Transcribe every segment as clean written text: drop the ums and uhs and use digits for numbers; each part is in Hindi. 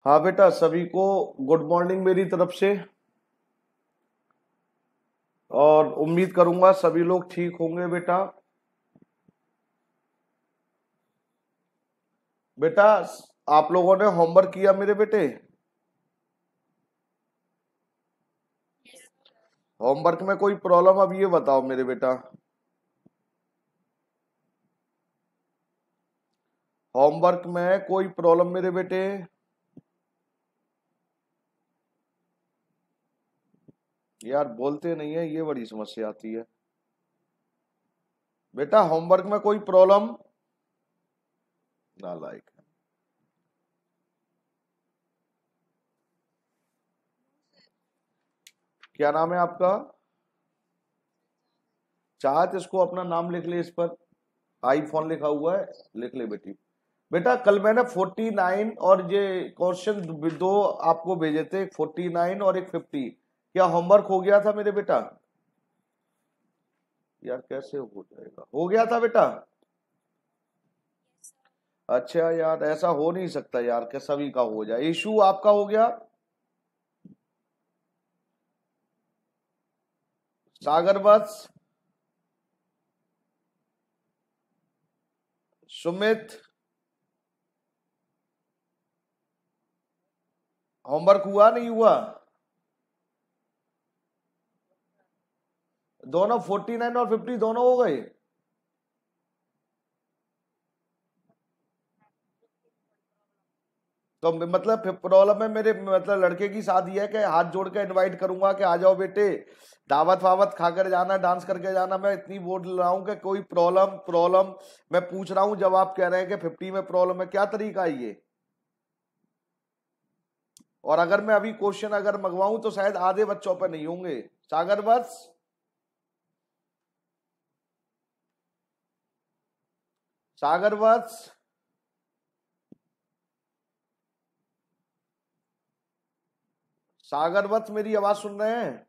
हाँ बेटा, सभी को गुड मॉर्निंग मेरी तरफ से। और उम्मीद करूंगा सभी लोग ठीक होंगे बेटा। बेटा, आप लोगों ने होमवर्क किया मेरे बेटे? होमवर्क में कोई प्रॉब्लम अब ये बताओ मेरे बेटा। होमवर्क में कोई प्रॉब्लम मेरे बेटे? यार बोलते नहीं है, ये बड़ी समस्या आती है। बेटा होमवर्क में कोई प्रॉब्लम? नालायक। क्या नाम है आपका? चाहत, इसको अपना नाम लिख ले इस पर। आईफोन लिखा हुआ है, लिख ले बेटी। बेटा कल मैंने 49 और ये क्वेश्चन दो आपको भेजे थे, एक 49 और एक 50। क्या होमवर्क हो गया था मेरे बेटा? यार कैसे हो जाएगा, हो गया था बेटा? अच्छा यार, ऐसा हो नहीं सकता यार कि सभी का हो जाए। इशू आपका हो गया? सागर बस, सुमित, होमवर्क हुआ नहीं हुआ? दोनों 49 और 50 दोनों हो गए? तो मतलब प्रॉब्लम है मेरे, मतलब लड़के की शादी है कि हाथ जोड़ के इनवाइट करूंगा कि आ जाओ बेटे, दावत वावत खाकर जाना, डांस करके जाना। मैं इतनी बोल रहा हूँ कि कोई प्रॉब्लम प्रॉब्लम मैं पूछ रहा हूँ, जब आप कह रहे हैं कि 50 में प्रॉब्लम है। क्या तरीका है ये? और अगर मैं अभी क्वेश्चन अगर मंगवाऊं तो शायद आधे बच्चों पर नहीं होंगे। सागर बस, सागर बस, सागर बस, मेरी आवाज सुन रहे हैं?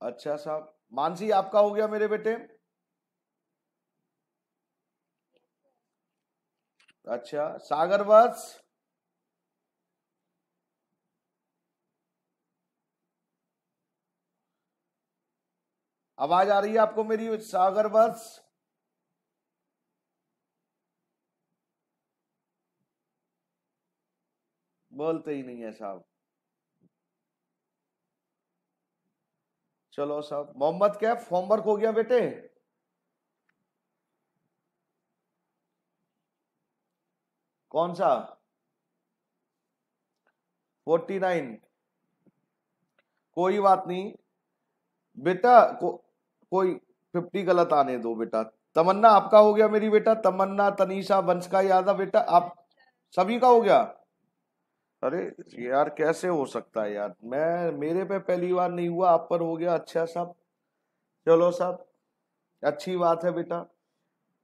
अच्छा साहब, मानसी आपका हो गया मेरे बेटे? अच्छा सागर बस, आवाज आ रही है आपको मेरी? सागर बस, बोलते ही नहीं है साहब। चलो साहब, मोहम्मद कैफ, होमवर्क हो गया बेटे? कौन सा? 49? कोई बात नहीं बेटा, कोई 50 गलत आने दो बेटा। तमन्ना आपका हो गया मेरी बेटा? तमन्ना, तनीषा, वंश का यादव, बेटा आप सभी का हो गया? अरे यार कैसे हो सकता है यार, मैं मेरे पे पहली बार नहीं हुआ, आप पर हो गया। अच्छा साहब, चलो साहब, अच्छी बात है बेटा।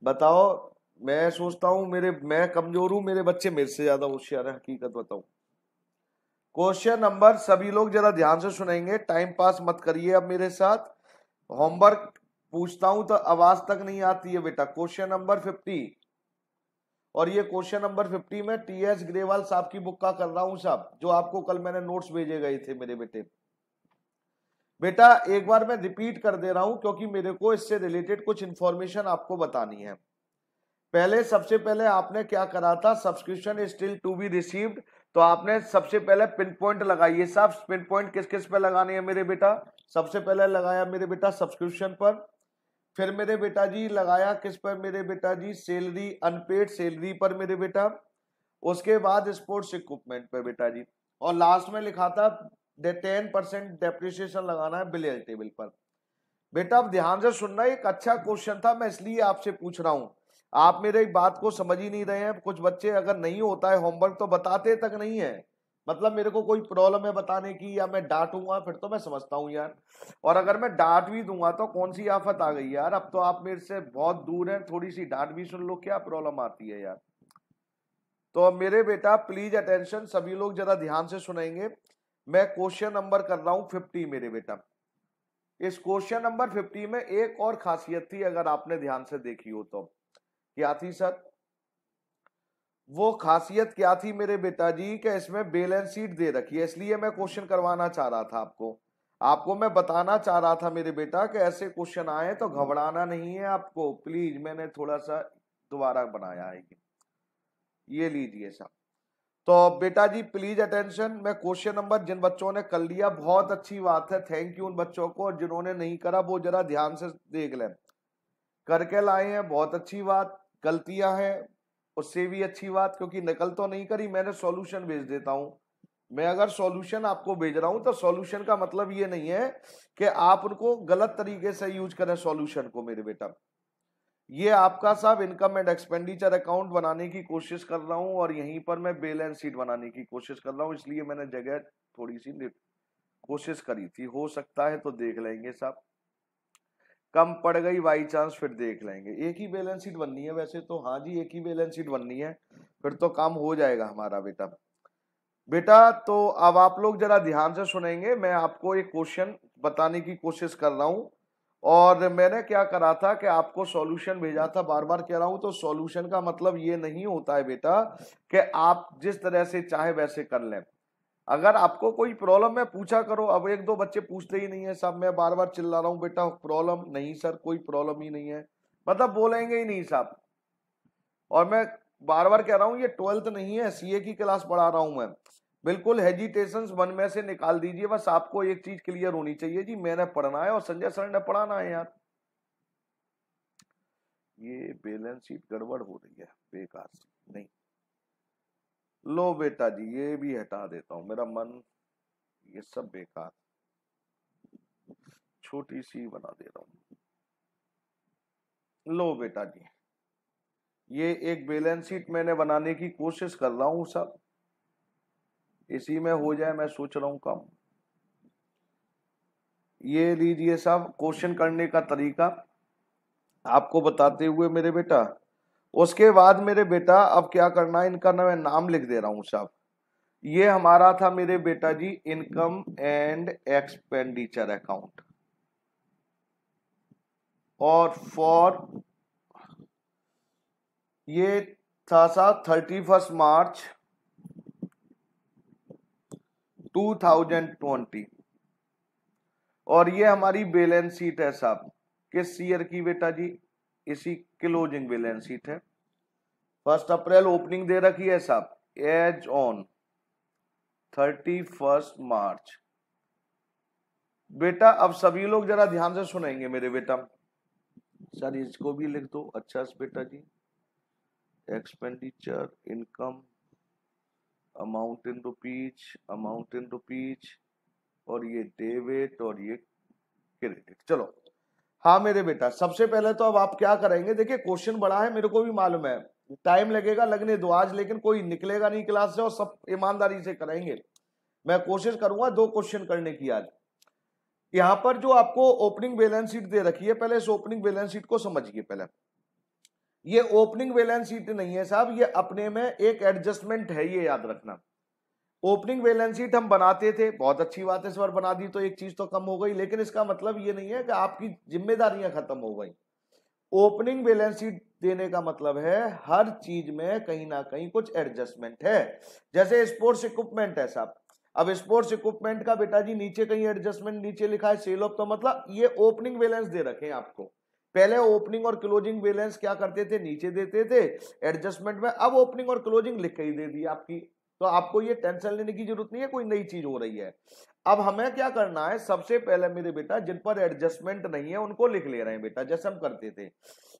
बताओ। मैं सोचता हूँ मेरे, मैं कमजोर हूँ, मेरे बच्चे मेरे से ज्यादा होशियार है, हकीकत बताऊं। क्वेश्चन नंबर, सभी लोग जरा ध्यान से सुनेंगे, टाइम पास मत करिए अब मेरे साथ। होमवर्क पूछता हूं तो आवाज तक नहीं आती है बेटा। क्वेश्चन नंबर 50, और ये क्वेश्चन नंबर 50 में टीएस ग्रेवाल साहब की बुक का कर रहा हूं साहब, जो आपको कल मैंने नोट्स भेजे गए थे मेरे बेटे। बेटा एक बार मैं रिपीट कर दे रहा हूं, क्योंकि मेरे को इससे रिलेटेड कुछ इंफॉर्मेशन आपको बतानी है। पहले, सबसे पहले आपने क्या करा था, subscription still to be received. तो आपने सबसे पहले पिन पॉइंट लगाइए साहब। पिन पॉइंट किस किस पे लगाने हैं मेरे बेटा? सबसे पहले लगाया मेरे बेटा सब्सक्रिप्शन पर। फिर मेरे बेटा जी लगाया किस पर मेरे बेटा जी? सैलरी, अनपेड सैलरी पर मेरे बेटा। उसके बाद स्पोर्ट्स इक्विपमेंट पर बेटा जी। और लास्ट में लिखा था 10% डेप्रिसिएशन लगाना है बिल टेबल पर। बेटा अब ध्यान से सुनना, एक अच्छा क्वेश्चन था, मैं इसलिए आपसे पूछ रहा हूं। आप मेरे एक बात को समझ ही नहीं रहे हैं। कुछ बच्चे अगर नहीं होता है होमवर्क तो बताते तक नहीं है। मतलब मेरे को कोई प्रॉब्लम है बताने की, या मैं डांटूंगा फिर तो मैं समझता हूँ यार। और अगर मैं डांट भी दूंगा तो कौन सी आफत आ गई यार, अब तो आप मेरे से बहुत दूर हैं, थोड़ी सी डांट भी सुन लो, क्या प्रॉब्लम आती है यार। तो मेरे बेटा प्लीज अटेंशन, सभी लोग जरा ध्यान से सुनेंगे। मैं क्वेश्चन नंबर कर रहा हूं 50 मेरे बेटा। इस क्वेश्चन नंबर 50 में एक और खासियत थी, अगर आपने ध्यान से देखी हो तो। क्या थी सर? वो खासियत क्या थी मेरे बेटा जी कि इसमें बैलेंस शीट दे रखी है, इसलिए मैं क्वेश्चन करवाना चाह रहा था आपको। आपको मैं बताना चाह रहा था मेरे बेटा कि ऐसे क्वेश्चन आए तो घबराना नहीं है आपको, प्लीज। मैंने थोड़ा सा दोबारा बनाया है, ये लीजिए साहब। तो बेटा जी प्लीज अटेंशन। मैं क्वेश्चन नंबर, जिन बच्चों ने कर लिया बहुत अच्छी बात है, थैंक यू उन बच्चों को, और जिन्होंने नहीं करा वो जरा ध्यान से देख लें। करके लाए हैं, बहुत अच्छी बात। गलतियां हैं, उससे भी अच्छी बात, क्योंकि नकल तो नहीं करी, मैंने सॉल्यूशन भेज देता हूं। मैं अगर सॉल्यूशन आपको भेज रहा हूं तो सॉल्यूशन का मतलब ये नहीं है कि आप उनको गलत तरीके से यूज करें सॉल्यूशन को मेरे बेटा। ये आपका साहब इनकम एंड एक्सपेंडिचर अकाउंट बनाने की कोशिश कर रहा हूं, और यहीं पर मैं बैलेंस शीट बनाने की कोशिश कर रहा हूं, इसलिए मैंने जगह थोड़ी सी कोशिश करी थी। हो सकता है तो देख लेंगे साहब, कम पड़ गई बाई चांस फिर देख लेंगे। एक ही बैलेंस शीट बननी है वैसे तो, हाँ जी एक ही बैलेंस शीट बननी है, फिर तो काम हो जाएगा हमारा बेटा। बेटा तो अब आप लोग जरा ध्यान से सुनेंगे, मैं आपको एक क्वेश्चन बताने की कोशिश कर रहा हूं। और मैंने क्या करा था कि आपको सॉल्यूशन भेजा था, बार बार कह रहा हूं, तो सॉल्यूशन का मतलब ये नहीं होता है बेटा कि आप जिस तरह से चाहे वैसे कर लें। अगर आपको कोई प्रॉब्लम है पूछा करो। अब एक दो बच्चे पूछते ही नहीं है साहब, मैं बार बार चिल्ला रहा हूं बेटा प्रॉब्लम नहीं सर, कोई प्रॉब्लम ही नहीं है, मतलब बोलेंगे ही नहीं साहब। और मैं बार बार कह रहा हूं ये 12th नहीं है, सीए की क्लास पढ़ा रहा हूं मैं। बिल्कुल हेजिटेशंस मन में से निकाल दीजिए, बस आपको एक चीज क्लियर होनी चाहिए जी, मैंने पढ़ना है और संजय सर ने पढ़ाना है यार। ये बैलेंस शीट गड़बड़ हो रही है बेकार सी, नहीं। लो बेटा जी ये भी हटा देता हूं, मेरा मन ये सब बेकार, छोटी सी बना दे रहा हूं। लो बेटा जी ये एक बैलेंस शीट मैंने बनाने की कोशिश कर रहा हूं सब, इसी में हो जाए मैं सोच रहा हूं काम। ये लीजिए साहब क्वेश्चन करने का तरीका आपको बताते हुए मेरे बेटा। उसके बाद मेरे बेटा अब क्या करना है, इनका ना मैं नाम लिख दे रहा हूं साहब। ये हमारा था मेरे बेटा जी इनकम एंड एक्सपेंडिचर अकाउंट, और फॉर ये था साहब 31 मार्च 2020, और ये हमारी बैलेंस शीट है साहब। किस ईयर की बेटा जी, इसी क्लोजिंग बैलेंस शीट है। 1 अप्रैल ओपनिंग दे रखी है साहब, एज ऑन 31 मार्च। बेटा अब सभी लोग जरा ध्यान से सुनेंगे मेरे बेटा। सर इसको भी लिख दो अच्छा से बेटा जी। Expenditure income amount in rupees, amount in rupees, और ये डेबिट और ये क्रेडिट। चलो हाँ मेरे बेटा, सबसे पहले तो अब आप क्या करेंगे, देखिए क्वेश्चन बड़ा है मेरे को भी मालूम है, टाइम लगेगा, लगने दो आज, लेकिन कोई निकलेगा नहीं क्लास से, और सब ईमानदारी से करेंगे। मैं कोशिश करूंगा 2 क्वेश्चन करने की आज। यहां पर जो आपको ओपनिंग बैलेंस शीट दे रखी है, पहले इस ओपनिंग बैलेंस शीट को समझिए पहले। ये ओपनिंग बैलेंस शीट नहीं है साहब, ये अपने में एक एडजस्टमेंट है, ये याद रखना। ओपनिंग बैलेंस शीट हम बनाते थे, बहुत अच्छी बात है, इस बार बना दी तो एक चीज तो कम हो गई, लेकिन इसका मतलब ये नहीं है कि आपकी जिम्मेदारियां खत्म हो गई। ओपनिंग बैलेंस शीट देने का मतलब है हर चीज में कहीं ना कहीं कुछ एडजस्टमेंट है। जैसे स्पोर्ट्स इक्विपमेंट है साहब, अब स्पोर्ट्स इक्विपमेंट का बेटा जी नीचे कहीं एडजस्टमेंट नीचे लिखा है सेल ऑफ, तो मतलब ये ओपनिंग बैलेंस दे रखे हैं आपको। पहले ओपनिंग और क्लोजिंग बैलेंस क्या करते थे, नीचे देते थे एडजस्टमेंट में, अब ओपनिंग और क्लोजिंग लिख के ही दे दी आपकी। तो आपको ये टेंशन लेने की जरूरत नहीं है कोई नई चीज हो रही है। अब हमें क्या करना है, सबसे पहले मेरे बेटा जिन पर एडजस्टमेंट नहीं है उनको लिख ले रहे हैं बेटा, जैसे हम करते थे।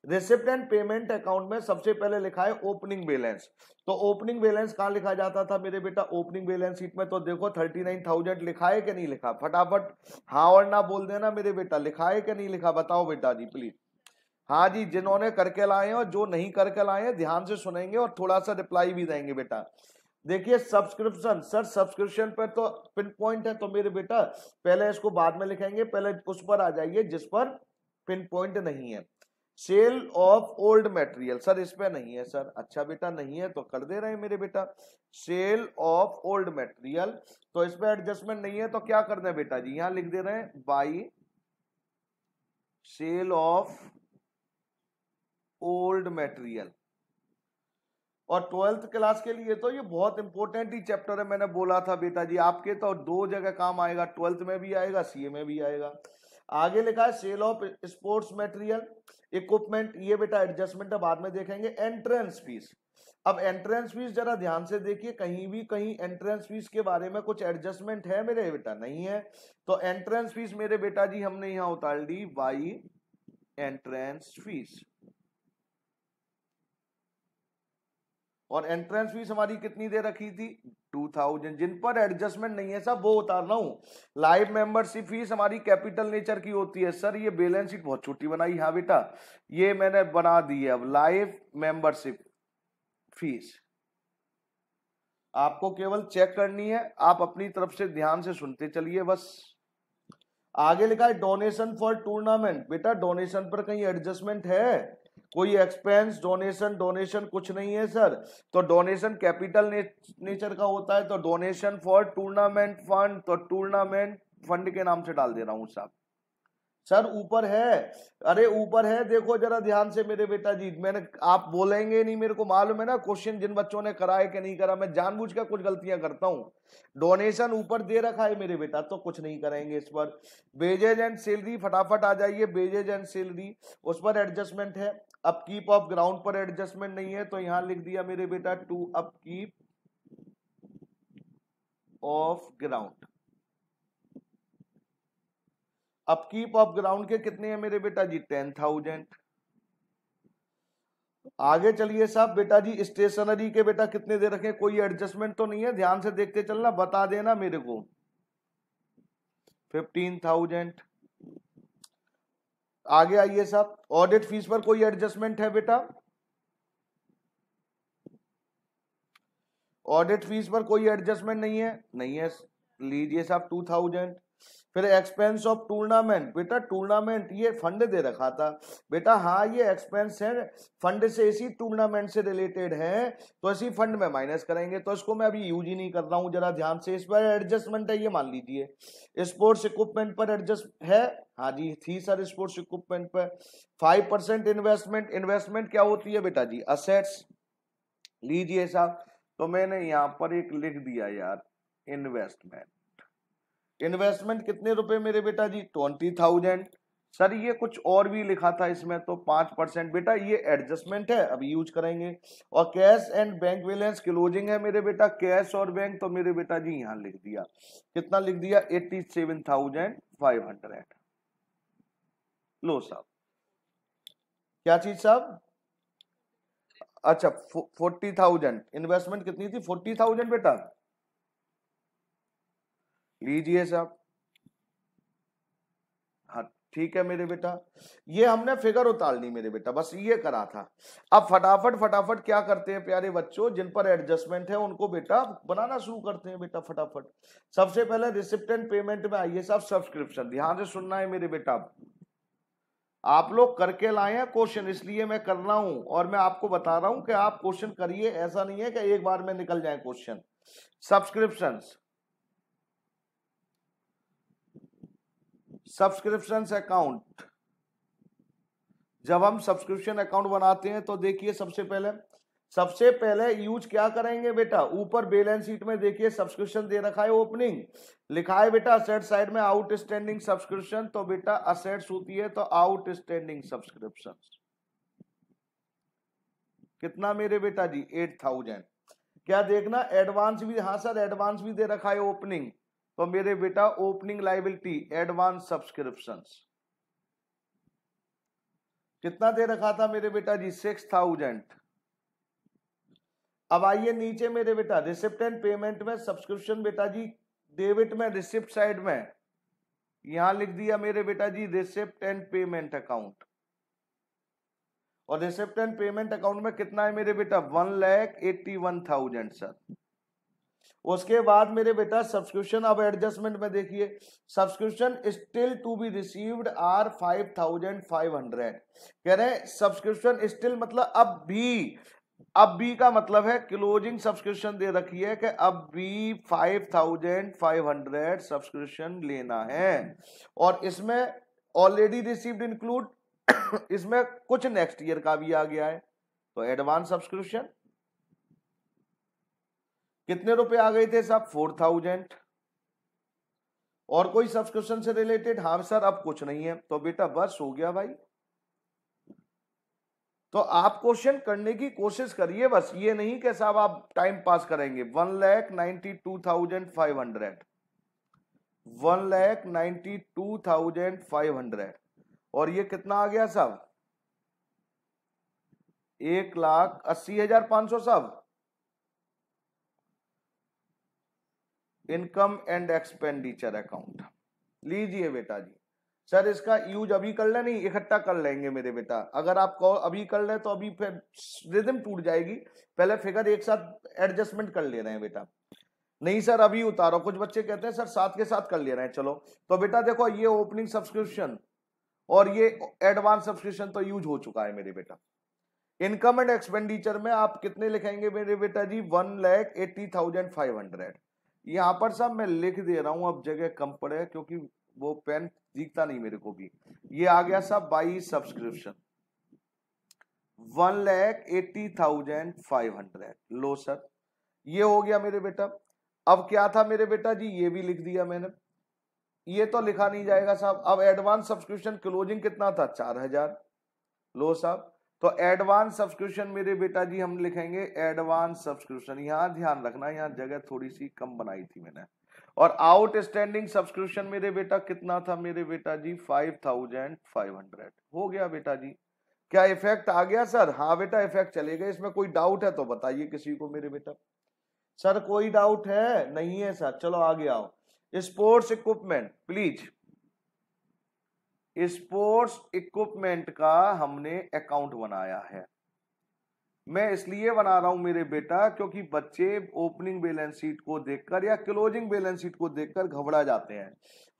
रिसिप्ट एंड पेमेंट अकाउंट में सबसे पहले लिखा है ओपनिंग बैलेंस। तो ओपनिंग बैलेंस कहां लिखा जाता था मेरे बेटा, ओपनिंग बैलेंस शीट में। तो देखो 39,000 लिखा है कि नहीं लिखा, फटाफट हाँ और ना बोल देना मेरे बेटा, लिखा है कि नहीं लिखा, बताओ बेटा जी प्लीज। हाँ जी, जिन्होंने करके लाए हैं और जो नहीं करके लाए हैं ध्यान से सुनेंगे और थोड़ा सा रिप्लाई भी देंगे बेटा। देखिए सब्सक्रिप्शन, सर सब्सक्रिप्शन पर तो पिन पॉइंट है, तो मेरे बेटा पहले इसको बाद में लिखेंगे, पहले उस पर आ जाइए जिस पर पिन पॉइंट नहीं है। Sale of old material, sir इस पे नहीं है सर, अच्छा बेटा नहीं है तो कर दे रहे हैं मेरे बेटा। सेल ऑफ ओल्ड मटेरियल, तो इस पे एडजस्टमेंट नहीं है तो क्या करना है बेटा जी, यहां लिख दे रहे हैं by sale of old material. और 12th क्लास के लिए तो ये बहुत इंपॉर्टेंट ही चैप्टर है, मैंने बोला था बेटा जी आपके तो 2 जगह काम आएगा, 12th में भी आएगा, सीए में भी आएगा। आगे लिखा है sale of sports material equipment, ये बेटा एडजस्टमेंट बाद में देखेंगे। एंट्रेंस फीस, अब एंट्रेंस फीस जरा ध्यान से देखिए, कहीं एंट्रेंस फीस के बारे में कुछ एडजस्टमेंट है मेरे बेटा? नहीं है। तो एंट्रेंस फीस मेरे बेटा जी हमने यहां उतार दी बाई एंट्रेंस फीस, और एंट्रेंस फीस हमारी कितनी दे रखी थी? 2000। जिन पर एडजस्टमेंट नहीं है सब वो उतार रहा हूं। लाइव मेंबरशिप फीस हमारी कैपिटल नेचर की होती है। सर ये बैलेंस शीट बहुत छोटी बनाई। हाँ बेटा ये मैंने बना दी है। अब लाइव मेंबरशिप फीस आपको केवल चेक करनी है, आप अपनी तरफ से ध्यान से सुनते चलिए बस। आगे लिखा है डोनेशन फॉर टूर्नामेंट, बेटा डोनेशन पर कहीं एडजस्टमेंट है? कोई एक्सपेंस डोनेशन कुछ नहीं है सर। तो डोनेशन कैपिटल नेचर का होता है, तो डोनेशन फॉर टूर्नामेंट फंड, तो टूर्नामेंट फंड के नाम से डाल दे रहा हूं साहब। सर ऊपर है, अरे ऊपर है, देखो जरा ध्यान से मेरे बेटा जी। मैंने, आप बोलेंगे नहीं, मेरे को मालूम है ना क्वेश्चन जिन बच्चों ने करा है कि नहीं करा, मैं जानबूझ कर कुछ गलतियां करता हूं। डोनेशन ऊपर दे रखा है मेरे बेटा, तो कुछ नहीं करेंगे इस पर। वेजेज एंड सैलरी फटाफट आ जाइए, वेजेज एंड सैलरी उस पर एडजस्टमेंट है। अपकीप ऑफ ग्राउंड पर एडजस्टमेंट नहीं है, तो यहां लिख दिया मेरे बेटा to upkeep of ground. Upkeep of ground के कितने हैं मेरे बेटा जी? 10,000। आगे चलिए साहब बेटा जी, स्टेशनरी के बेटा कितने दे रखे? कोई एडजस्टमेंट तो नहीं है, ध्यान से देखते चलना, बता देना मेरे को। 15,000। आगे आइए साहब, ऑडिट फीस पर कोई एडजस्टमेंट है बेटा? ऑडिट फीस पर कोई एडजस्टमेंट नहीं है, नहीं है, लीजिए साहब 2000। फिर एक्सपेंस ऑफ टूर्नामेंट, बेटा टूर्नामेंट ये फंड दे रखा था बेटा। हाँ ये एक्सपेंस है, फंड से इसी टूर्नामेंट से रिलेटेड है, तो इसी फंड में माइनस करेंगे, तो इसको मैं अभी यूज ही नहीं कर रहा हूं, जरा ध्यान से। इस पर एडजस्टमेंट है, ये मान लीजिए। स्पोर्ट्स इक्विपमेंट पर एडजस्ट है, हाँ जी थी सर स्पोर्ट्स इक्विपमेंट पर। 5% इन्वेस्टमेंट, इन्वेस्टमेंट क्या होती है बेटा जी? असेट्स। लीजिए साहब, तो मैंने यहां पर एक लिख दिया यार इन्वेस्टमेंट। इन्वेस्टमेंट कितने रुपए मेरे बेटा जी? 20,000। सर ये कुछ और भी लिखा था इसमें, तो 5% बेटा ये एडजस्टमेंट है, अभी यूज करेंगे। और cash and bank balance closing है मेरे बेटा, कैश और बैंक, तो मेरे बेटा जी यहां लिख दिया, कितना लिख दिया? 87,500। लो साहब, क्या चीज साहब? अच्छा 40,000। इन्वेस्टमेंट कितनी थी? 40,000 बेटा। लीजिए साहब, हाँ ठीक है मेरे बेटा, ये हमने फिगर उतारनी मेरे बेटा, बस ये करा था। अब फटाफट फटाफट क्या करते हैं प्यारे बच्चों, जिन पर एडजस्टमेंट है उनको बेटा बनाना शुरू करते हैं बेटा फटाफट। सबसे पहले रिसिप्ट एंड पेमेंट में आइए साहब, सब्सक्रिप्शन। ध्यान से सुनना है मेरे बेटा, आप लोग करके लाए हैं क्वेश्चन, इसलिए मैं कर रहा हूं, और मैं आपको बता रहा हूं कि आप क्वेश्चन करिए, ऐसा नहीं है कि एक बार में निकल जाए क्वेश्चन। सब्सक्रिप्शंस, सब्सक्रिप्शंस अकाउंट, जब हम सब्सक्रिप्शन अकाउंट बनाते हैं तो देखिए सबसे पहले यूज क्या करेंगे बेटा? ऊपर बैलेंस शीट में देखिए सब्सक्रिप्शन दे रखा है, ओपनिंग लिखा है बेटा, असेट साइड में आउटस्टैंडिंग सब्सक्रिप्शन, तो बेटा असेट्स होती है तो आउटस्टैंडिंग सब्सक्रिप्शन कितना मेरे बेटा जी? 8,000। क्या देखना एडवांस भी? हाँ सर एडवांस भी दे रखा है ओपनिंग, तो मेरे बेटा ओपनिंग लायबिलिटी एडवांस सब्सक्रिप्शंस कितना दे रखा था मेरे बेटा जी? 6,000। अब आइए नीचे मेरे बेटा, रिसिप्ट एंड पेमेंट में सब्सक्रिप्शन बेटा जी डेबिट में, रिसिप्ट साइड में यहां लिख दिया मेरे बेटा जी रिसिप्ट एंड पेमेंट अकाउंट, और रिसिप्ट एंड पेमेंट अकाउंट में कितना है मेरे बेटा? 1,81,000 सर। उसके बाद मेरे बेटा सब्सक्रिप्शन, अब एडजस्टमेंट में देखिए, subscription still to be received are 5,500। कह रहे हैं सब्सक्रिप्शन स्टिल मतलब अब भी का मतलब है क्लोजिंग सब्सक्रिप्शन दे रखी है कि अब भी 5,500 सब्सक्रिप्शन लेना है, और इसमें ऑलरेडी रिसीव्ड इंक्लूड इसमें कुछ नेक्स्ट ईयर का भी आ गया है, तो एडवांस सब्सक्रिप्शन कितने रुपए आ गए थे साहब? 4000। और कोई सब्सक्रिप्शन से रिलेटेड? हाँ सर अब कुछ नहीं है। तो बेटा बस हो गया भाई। तो आप क्वेश्चन करने की कोशिश करिए, बस ये नहीं कि साहब आप टाइम पास करेंगे। 1,92,500, 1,92,500। और ये कितना आ गया साहब? 1,80,500 साहब। इनकम एंड एक्सपेंडिचर अकाउंट लीजिए बेटा जी। सर इसका यूज अभी कर ले? नहीं, इकट्ठा कर लेंगे मेरे बेटा। अगर आप अभी कर ले तो अभी फिर रिदम टूट जाएगी। पहले फिगर एक साथ एडजस्टमेंट कर ले रहे हैं बेटा। नहीं सर अभी उतारो। कुछ बच्चे कहते हैं सर साथ के साथ कर ले रहे हैं। चलो तो बेटा देखो, ये ओपनिंग सब्सक्रिप्शन और ये एडवांस सब्सक्रिप्शन तो यूज हो चुका है मेरे बेटा। इनकम एंड एक्सपेंडिचर में आप कितने लिखेंगे मेरे बेटा जी? 1,80,500। यहां पर साहब मैं लिख दे रहा हूं, अब जगह कम पड़े क्योंकि वो पेन दिखता नहीं मेरे को भी। ये आ गया साहब बाई सब्सक्रिप्शन 1,80,500। लो सर ये हो गया मेरे बेटा। अब क्या था मेरे बेटा जी? ये भी लिख दिया मैंने। ये तो लिखा नहीं जाएगा साहब। अब एडवांस सब्सक्रिप्शन क्लोजिंग कितना था? 4,000। लो साहब तो एडवांस सब्सक्रिप्शन मेरे बेटा जी हम लिखेंगे एडवांस सब्सक्रिप्शन। यहां ध्यान रखना, यहां जगह थोड़ी सी कम बनाई थी मैंने। और आउटस्टैंडिंग सब्सक्रिप्शन मेरे बेटा कितना था मेरे बेटा जी? 5,500। हो गया बेटा जी। क्या इफेक्ट आ गया सर? हाँ बेटा इफेक्ट चले गए। इसमें कोई डाउट है तो बताइए किसी को मेरे बेटा। सर कोई डाउट है? नहीं है सर। चलो आगे आओ। Sports equipment please. Sports equipment का हमने अकाउंट बनाया है। मैं इसलिए बना रहा हूं मेरे बेटा क्योंकि बच्चे ओपनिंग बैलेंस शीट को देखकर या क्लोजिंग बैलेंस शीट को देखकर घबरा जाते हैं।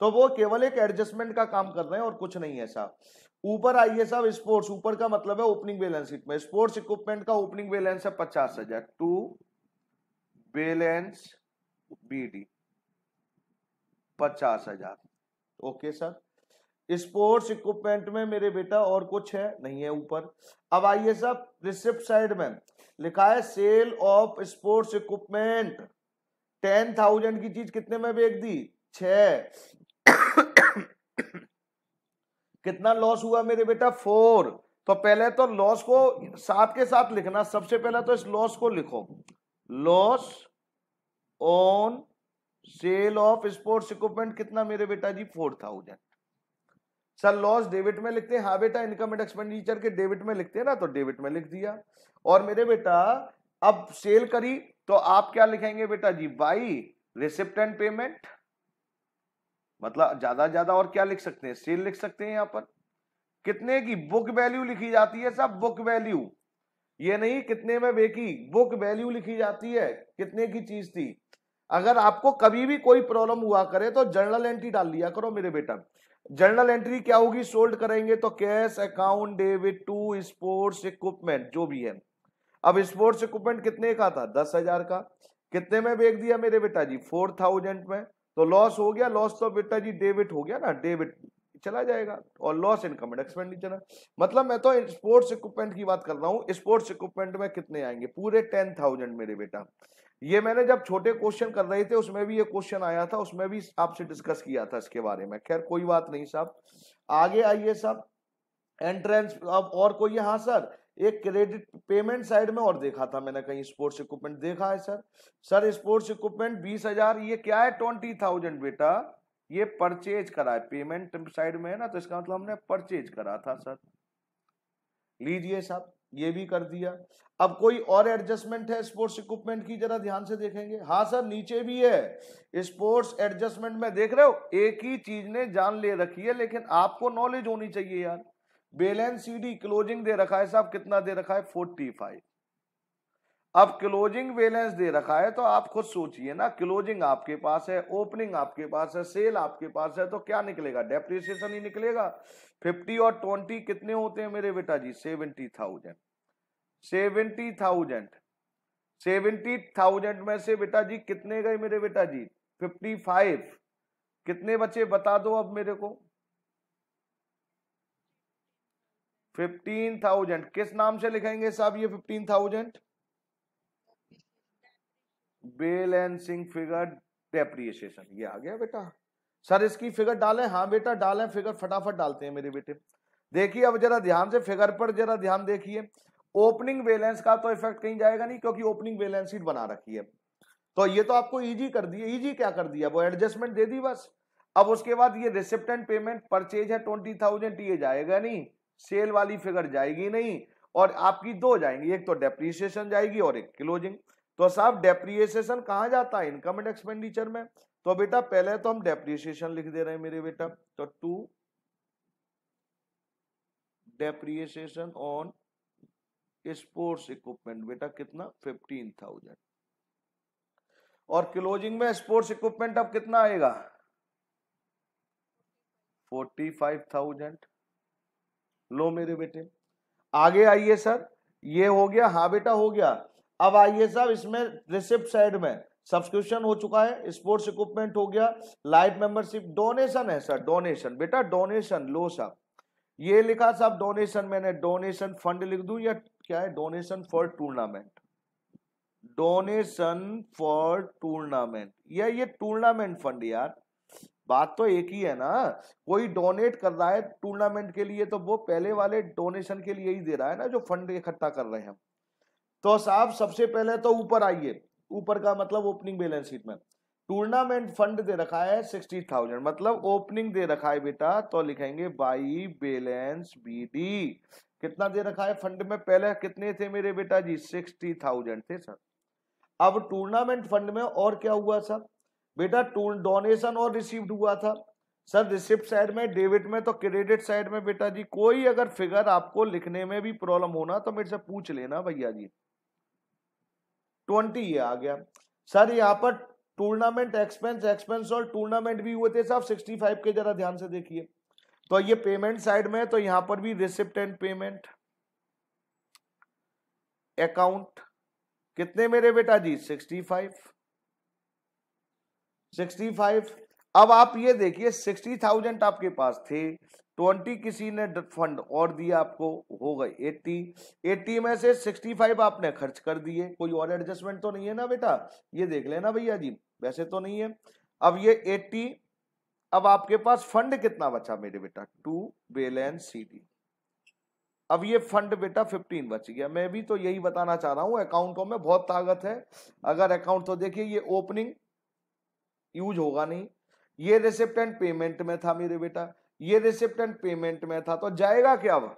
तो वो केवल एक एडजस्टमेंट का काम कर रहे हैं और कुछ नहीं है साहब। ऊपर आइए साहब। स्पोर्ट्स ऊपर का मतलब है ओपनिंग बैलेंस शीट में। स्पोर्ट्स इक्विपमेंट का ओपनिंग बैलेंस है 50,000। To balance BD 50,000। Okay sir. Sports equipment में मेरे बेटा और कुछ है? नहीं है ऊपर। अब आइए साहब रिसिप्ट साइड में लिखा है सेल ऑफ स्पोर्ट्स इक्विपमेंट। 10,000 की चीज कितने में बेच दी? 6। कितना लॉस हुआ मेरे बेटा? 4। तो पहले तो लॉस को साथ के साथ लिखना। सबसे पहले तो इस लॉस को लिखो, loss on sale of sports equipment कितना मेरे बेटा जी? 4,000। सर लॉस डेबिट में लिखते हैं? हाँ बेटा इनकम एंड एक्सपेंडिचर के डेबिट में लिखते हैं ना, तो डेबिट में लिख दिया। और मेरे बेटा अब सेल करी तो आप क्या लिखेंगे बेटा जी? By receipt and payment. मतलब ज्यादा और क्या लिख सकते हैं? सेल लिख सकते हैं। यहां पर कितने की बुक वैल्यू लिखी जाती है सब? बुक वैल्यू, ये नहीं कितने में बेची, बुक वैल्यू लिखी जाती है कितने की चीज थी। अगर आपको कभी भी कोई प्रॉब्लम हुआ करे तो जर्नल एंट्री डाल लिया करो मेरे बेटा। जर्नल एंट्री क्या होगी? सोल्ड करेंगे तो cash account debit to sports equipment जो भी है। अब स्पोर्ट्स इक्विपमेंट कितने का था? 10,000 का। कितने में बेच दिया मेरे बेटा जी? 4,000 में। तो लॉस हो गया। लॉस तो बेटा जी डेबिट हो गया ना, डेबिट चला जाएगा। और लॉस इनकम एंड एक्सपेंडिचर है। मतलब मैं तो स्पोर्ट्स इक्विपमेंट की बात कर रहा हूं। स्पोर्ट्स इक्विपमेंट में कितने आएंगे? पूरे 10,000 मेरे बेटा। ये मैंने जब छोटे क्वेश्चन कर रहे थे उसमें भी ये क्वेश्चन आया था, उसमें भी आपसे डिस्कस किया था इसके बारे में। खैर कोई बात नहीं साहब। आगे आइए साहब। एंट्रेंस अब और कोई? हाँ सर एक क्रेडिट पेमेंट साइड में और देखा था मैंने कहीं स्पोर्ट्स इक्विपमेंट देखा है सर। Sir sports equipment 20,000। ये क्या है? 20,000 बेटा। ये परचेज करा है, पेमेंट साइड में है ना, तो इसका मतलब हमने परचेज करा था सर। लीजिए साहब ये भी कर दिया। अब कोई और एडजस्टमेंट है स्पोर्ट्स इक्विपमेंट की? जरा ध्यान से देखेंगे। हाँ सर नीचे भी है। स्पोर्ट्स एडजस्टमेंट में देख रहे हो, एक ही चीज ने जान ले रखी है, लेकिन आपको नॉलेज होनी चाहिए यार। बैलेंस सीडी क्लोजिंग दे रखा है साहब, कितना दे रखा है? 45। अब क्लोजिंग बैलेंस दे रखा है तो आप खुद सोचिए ना, क्लोजिंग आपके पास है, ओपनिंग आपके पास है, सेल आपके पास है, तो क्या निकलेगा? डेप्रिसिएशन ही निकलेगा। 50 और 20 कितने होते हैं मेरे बेटा जी? 70,000। 70,000 70,000 में से बेटा जी कितने गए मेरे बेटा जी? 55। कितने बचे बता दो अब मेरे को? 15,000 किस नाम से लिखेंगे साहब ये 15,000? बैलेंसिंग फिगर डेप्रिसिएशन, ये आ गया बेटा। सर इसकी फिगर डालें? हाँ बेटा डालें फिगर, फटाफट डालते हैं मेरे बेटे। देखिए अब जरा ध्यान से फिगर पर जरा ध्यान देखिए। ओपनिंग बैलेंस का तो इफेक्ट कहीं जाएगा नहीं क्योंकि ओपनिंग बैलेंस शीट बना रखी है, तो ये तो आपको इजी कर दिया। इजी क्या कर दिया, वो एडजस्टमेंट दे दी बस। अब उसके बाद ये रिसिप्ट एंड पेमेंट, परचेज है 20,000, ये जाएगा नहीं, सेल वाली फिगर जाएगी नहीं, और आपकी दो जाएंगी, एक तो डेप्रिसिएशन जाएगी और एक क्लोजिंग। तो साहब डेप्रिसिएशन कहां जाता है, इनकम एंड एक्सपेंडिचर में। तो बेटा पहले तो हम डेप्रिसिएशन लिख दे रहे हैं मेरे बेटा, तो 2 डेप्रिसिएशन ऑन स्पोर्ट्स इक्विपमेंट बेटा कितना 15,000, और क्लोजिंग में स्पोर्ट्स इक्विपमेंट अब कितना आएगा 45,000। लो मेरे बेटे आगे आइए सर, ये हो गया, हाँ बेटा हो गया। अब आइए साहब इसमें रिसिप्ट साइड में सब्सक्रिप्शन हो चुका है, स्पोर्ट्स इक्विपमेंट हो गया, लाइफ मेंबरशिप, डोनेशन है सर, डोनेशन बेटा डोनेशन। लो साहब ये लिखा साहब डोनेशन, मैंने डोनेशन फंड लिख दूं या क्या है, donation for tournament, donation for tournament, या ये टूर्नामेंट फंड। यार बात तो एक ही है ना, कोई डोनेट कर रहा है टूर्नामेंट के लिए तो वो पहले वाले डोनेशन के लिए ही दे रहा है ना, जो फंड इकट्ठा कर रहे हैं। तो साहब सबसे पहले तो ऊपर आइए, ऊपर का मतलब ओपनिंग बैलेंस शीट में टूर्नामेंट फंड दे रखा है 60,000, मतलब ओपनिंग दे रखा है बेटा, तो लिखेंगे बाई बैलेंस बीडी। कितना दे रखा है फंड में, पहले कितने थे मेरे बेटा जी 60,000 थे सर। अब टूर्नामेंट फंड में और क्या हुआ सर बेटा, डोनेशन और रिसीव्ड हुआ था सर, रिसिप्ट साइड में, डेबिट में, तो क्रेडिट साइड में बेटा जी कोई अगर फिगर आपको लिखने में भी प्रॉब्लम होना तो मेरे से पूछ लेना भैया जी। 20 ये आ गया सर, यहाँ पर टूर्नामेंट एक्सपेंस और टूर्नामेंट भी हुए थे साहब 65 के, जरा ध्यान से देखिए। तो ये पेमेंट साइड में है, तो यहां पर भी रिसिप्ट एंड पेमेंट अकाउंट कितने मेरे बेटा जी 65। अब आप ये देखिए 60,000 आपके पास थे, 20 किसी ने फंड और दिया आपको, हो गए 80 में से 65 आपने खर्च कर दिए, कोई और एडजस्टमेंट तो नहीं है ना बेटा, ये देख लेना भैया जी, वैसे तो नहीं है। अब ये 80, अब आपके पास फंड कितना बचा मेरे बेटा 2 बैलेंस शीट, अब ये फंड बेटा 15 बच गया। मैं भी तो यही बताना चाह रहा हूं, अकाउंटों में बहुत ताकत है। अगर अकाउंट तो देखिए ये ओपनिंग यूज होगा नहीं, ये रिसिप्ट एंड पेमेंट में था मेरे बेटा, ये रिसिप्ट एंड पेमेंट में था, तो जाएगा क्या अब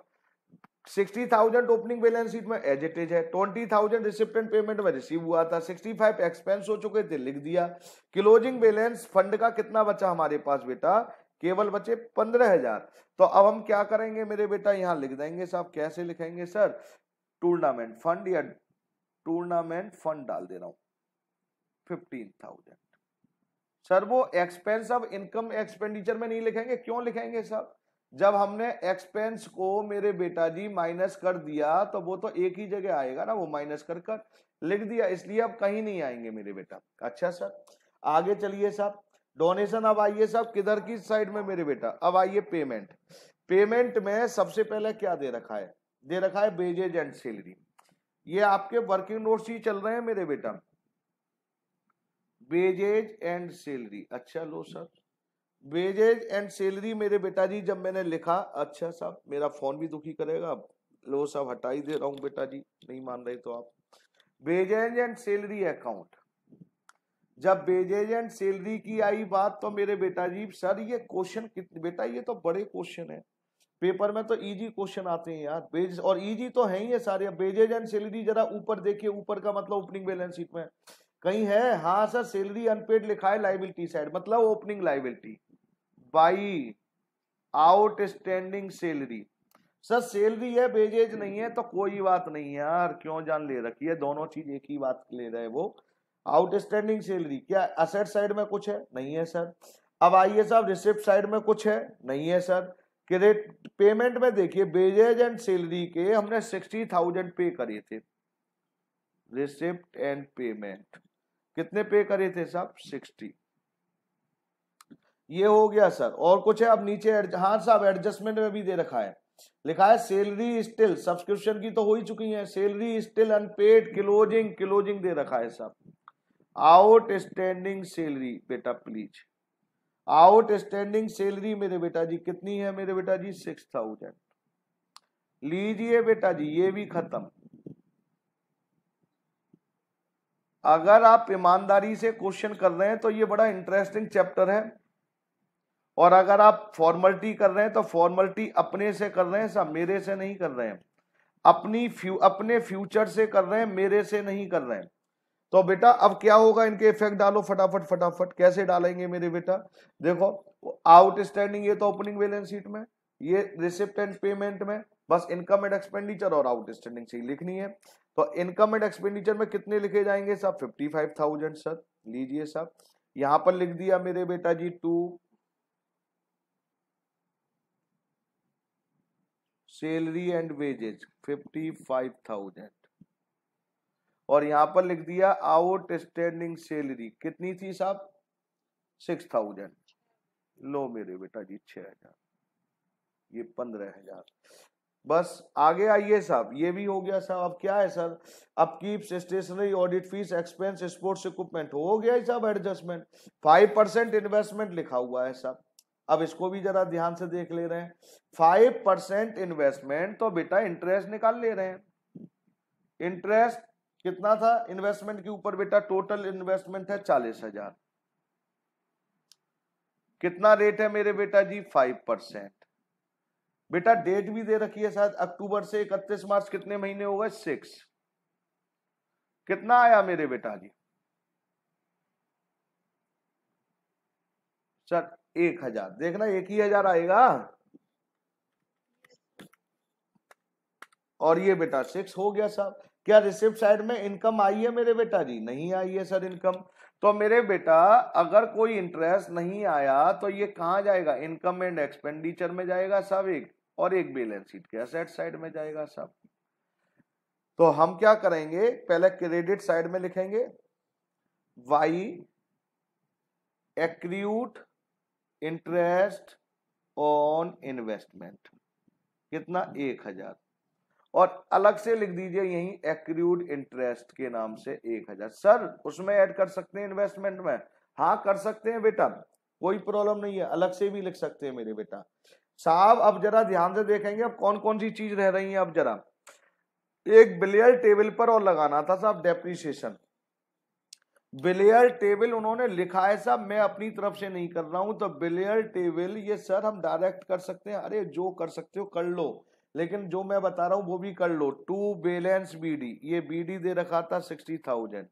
60,000 ओपनिंग बैलेंस शीट में एज इट इज है, 20,000 रिसिप्ट एंड पेमेंट में रिसीव हुआ था, 65 एक्सपेंस हो चुके थे लिख दिया। क्लोजिंग बैलेंस फंड का कितना बचा हमारे पास बेटा, केवल बचे 15,000। तो अब हम क्या करेंगे मेरे बेटा, यहां लिख देंगे साहब, कैसे लिखेंगे सर, टूर्नामेंट फंड या टूर्नामेंट फंड डाल दे रहा हूं 15,000। सर वो एक्सपेंस अब इनकम एक्सपेंडिचर में नहीं लिखेंगे, क्यों लिखेंगे साहब, जब हमने एक्सपेंस को मेरे बेटा जी माइनस कर दिया तो वो तो एक ही जगह आएगा ना, वो माइनस कर कर लिख दिया, इसलिए अब कहीं नहीं आएंगे मेरे बेटा। अच्छा सर आगे चलिए साहब, डोनेशन अब आइए साहब किधर की साइड में मेरे बेटा, अब आइए पेमेंट। पेमेंट में सबसे पहले क्या दे रखा है, दे रखा है वेजेज एंड सैलरी। ये आपके वर्किंग नोट्स ही चल रहे हैं मेरे बेटा, वेजेज एंड सैलरी। अच्छा लो सर वेजेज एंड सैलरी मेरे बेटा जी जब मैंने लिखा, अच्छा साहब मेरा फोन भी दुखी करेगा, लो साहब हटा ही दे रहा हूं बेटा जी, नहीं मान रहे तो आप। वेजेज एंड सैलरी अकाउंट, जब वेजेज एंड सैलरी की आई बात तो मेरे बेटा जी सर ये क्वेश्चन कितने बेटा, ये तो बड़े क्वेश्चन है, पेपर में तो इजी क्वेश्चन आते हैं यार, बेज और इजी तो है ही है सारे। वेजेज एंड सैलरी जरा ऊपर देखिए, ऊपर का मतलब ओपनिंग बैलेंस शीट में कहीं है, हाँ सर सैलरी अनपेड लिखा है लाइबिलिटी साइड, मतलब opening liability by outstanding salary. Sir salary है वेजेज नहीं है, तो कोई बात नहीं यार, क्यों जान ले रखी है, दोनों चीज एक ही बात ले रहे हैं वो। आउटस्टैंडिंग सैलरी क्या असेट साइड में कुछ है, नहीं है सर। अब आइए साहब रिसिप्ट साइड में कुछ है, नहीं है सर। क्रेडिट पेमेंट में देखिए वेजेज एंड सैलरी के हमने 60,000 पे करे थे, रिसिप्ट एंड पेमेंट कितने पे करे थे साहब 60, ये हो गया सर। और कुछ है अब नीचे, हाँ साहब एडजस्टमेंट में भी दे रखा है, लिखा है सैलरी स्टिल, सब्सक्रिप्शन की तो हो ही चुकी है, सैलरी स्टिल अनपेड, क्लोजिंग दे रखा है साहब। आउटस्टैंडिंग सैलरी बेटा प्लीज, आउटस्टैंडिंग सैलरी मेरे बेटा जी कितनी है मेरे बेटा जी 6000। लीजिए बेटा जी ये भी खत्म। अगर आप ईमानदारी से क्वेश्चन कर रहे हैं तो ये बड़ा इंटरेस्टिंग चैप्टर है, और अगर आप फॉर्मेलिटी कर रहे हैं तो फॉर्मेलिटी अपने से कर रहे हैं साहब, मेरे से नहीं कर रहे हैं, अपने फ्यूचर से कर रहे हैं, मेरे से नहीं कर रहे हैं। तो बेटा अब क्या होगा, इनके इफेक्ट डालो फटाफट फटाफट। कैसे डालेंगे मेरे बेटा, देखो आउटस्टैंडिंग ये तो ओपनिंग बैलेंस शीट में, ये रिसिप्ट एंड पेमेंट में, बस इनकम एंड एक्सपेंडिचर और आउटस्टैंडिंग से लिखनी है। तो इनकम एंड एक्सपेंडिचर में कितने लिखे जाएंगे साहब 55,000 सर। लीजिए साहब यहां पर लिख दिया मेरे बेटा जी 2 सैलरी एंड वेजेज 55,000, और यहां पर लिख दिया आउटस्टैंडिंग सैलरी कितनी थी साहब 6,000। लो मेरे बेटा जी 6,000, ये 15,000। बस आगे आइए साहब, ये भी हो गया साहब। अब क्या है सर, अब keeps stationery audit fees expense sports equipment हो गया साहब एडजस्टमेंट। 5% इन्वेस्टमेंट लिखा हुआ है साहब, अब इसको भी जरा ध्यान से देख ले रहे हैं। 5% इन्वेस्टमेंट तो बेटा इंटरेस्ट निकाल ले रहे हैं। इंटरेस्ट कितना था इन्वेस्टमेंट के ऊपर बेटा, टोटल इन्वेस्टमेंट है 40,000। कितना रेट है मेरे बेटा जी 5%। बेटा डेट भी दे रखी है शायद, अक्टूबर से 31 मार्च कितने महीने हो गए 6। कितना आया मेरे बेटा जी सर 1,000। देखना 1,000 आएगा, और ये बेटा 6 हो गया साहब। क्या रिसिप्ट साइड में इनकम आई है मेरे बेटा जी, नहीं आई है सर इनकम। तो मेरे बेटा अगर कोई इंटरेस्ट नहीं आया तो ये कहां जाएगा, इनकम एंड एक्सपेंडिचर में जाएगा साहब एक, और एक बैलेंस शीट के एसेट साइड में जाएगा साहब। तो हम क्या करेंगे, पहले क्रेडिट साइड में लिखेंगे by accrued interest on investment कितना 1,000, और अलग से लिख दीजिए यही एक्रूड इंटरेस्ट के नाम से 1,000। सर उसमें ऐड कर सकते हैं इन्वेस्टमेंट में, हाँ कर सकते हैं बेटा, कोई प्रॉब्लम नहीं है, अलग से भी लिख सकते हैं मेरे बेटा साहब। अब जरा ध्यान से देखेंगे अब कौन कौन सी चीज रह रही है। अब जरा एक बिलियर टेबल पर और लगाना था साहब डेप्रीशिएशन। बिलियर टेबल उन्होंने लिखा है साहब, मैं अपनी तरफ से नहीं कर रहा हूं, तो बिलियर टेबल ये सर हम डायरेक्ट कर सकते हैं। अरे जो कर सकते हो कर लो, लेकिन जो मैं बता रहा हूं वो भी कर लो। टू बैलेंस बीडी, ये बीडी दे रखा था 60,000।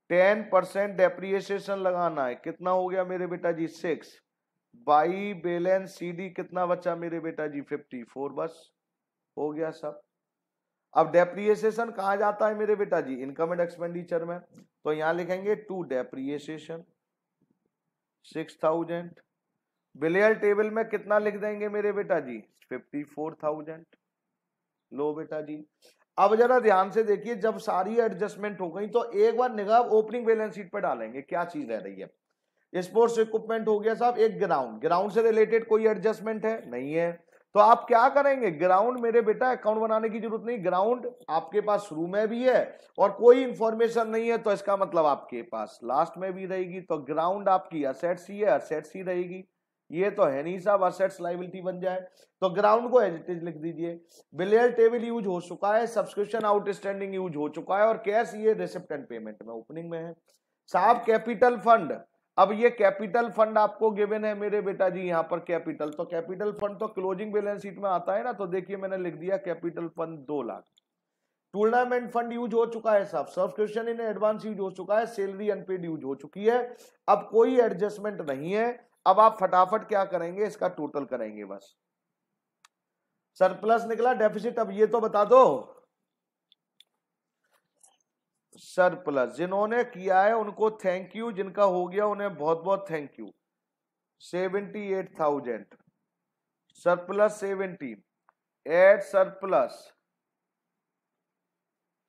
10% डेप्रिसिएशन लगाना है, कितना हो गया मेरे बेटा जी 6। बाई बैलेंस सीडी कितना बचा मेरे बेटा जी 54। बस हो गया सब। अब डेप्रिसिएशन कहां जाता है मेरे बेटा जी, इनकम एंड एक्सपेंडिचर में, तो यहां लिखेंगे टू डेप्रिसिएशन 6,000। बिलियर टेबल में कितना लिख देंगे मेरे बेटा जी 54,000। लो बेटा जी अब जरा ध्यान से देखिए, जब सारी एडजस्टमेंट हो गई तो एक बार निगाह ओपनिंग बैलेंस शीट पर डालेंगे, क्या चीज रह रही है। स्पोर्ट्स इक्विपमेंट हो गया साहब, एक ग्राउंड, ग्राउंड से रिलेटेड कोई एडजस्टमेंट है नहीं है, तो आप क्या करेंगे, ग्राउंड मेरे बेटा अकाउंट बनाने की जरूरत नहीं, ग्राउंड आपके पास शुरू में भी है और कोई इंफॉर्मेशन नहीं है, तो इसका मतलब आपके पास लास्ट में भी रहेगी, तो ग्राउंड आपकी असेट्स ही है, असेट्स ही रहेगी। ये तो है नहीं साहब असेट्स लायबिलिटी बन जाए, तो ग्राउंड को एज इट इज लिख दीजिए। बिलियर टेबल यूज हो चुका है, सब्सक्रिप्शन आउटस्टैंडिंग यूज हो चुका है, और कैश ये रिसिप्ट एंड पेमेंट में ओपनिंग में है साहब। कैपिटल फंड, अब ये कैपिटल फंड आपको गिवन है मेरे बेटा जी, यहाँ पर कैपिटल, तो कैपिटल फंड तो क्लोजिंग बैलेंस शीट में आता है ना, तो देखिए मैंने लिख दिया capital fund 2 lakh. Tournament fund use हो चुका है साहब, सब्सक्रिप्शन इन एडवांस यूज हो चुका है, सैलरी अनपेड यूज हो चुकी है, अब कोई एडजस्टमेंट नहीं है। अब आप फटाफट क्या करेंगे, इसका टोटल करेंगे बस। सरप्लस निकला डेफिसिट, अब ये तो बता दो सरप्लस, जिन्होंने किया है उनको थैंक यू, जिनका हो गया उन्हें बहुत बहुत thank you. 78,000 surplus 70, add surplus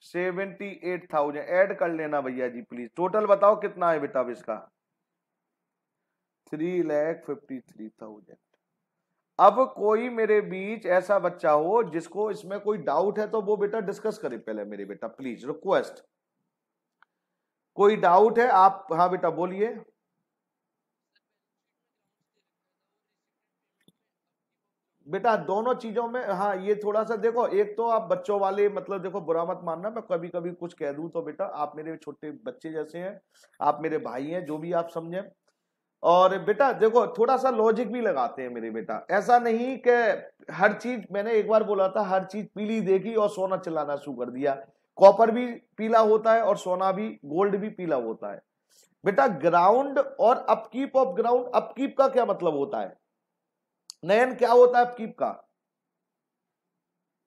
78,000 add कर लेना भैया जी प्लीज। टोटल बताओ कितना है बेटा अब इसका 3,53,000। अब कोई मेरे बीच ऐसा बच्चा हो जिसको इसमें कोई डाउट है तो वो बेटा डिस्कस करे पहले मेरे बेटा प्लीज, रिक्वेस्ट। कोई डाउट है आप? हाँ बेटा बोलिए। बेटा दोनों चीजों में, हाँ ये थोड़ा सा देखो, एक तो आप बच्चों वाले मतलब देखो, बुरा मत मानना मैं कभी कभी कुछ कह दूं तो, बेटा आप मेरे छोटे बच्चे जैसे हैं, आप मेरे भाई हैं, जो भी आप समझे। और बेटा देखो थोड़ा सा लॉजिक भी लगाते हैं मेरे बेटा, ऐसा नहीं कि हर चीज, मैंने एक बार बोला था हर चीज पीली देखी और सोना चलाना शुरू कर दिया। कॉपर भी पीला होता है और सोना भी, गोल्ड भी पीला होता है। बेटा ग्राउंड और अपकीप ऑफ ग्राउंड, अपकीप का क्या मतलब होता है नयन, क्या होता है अपकीप का?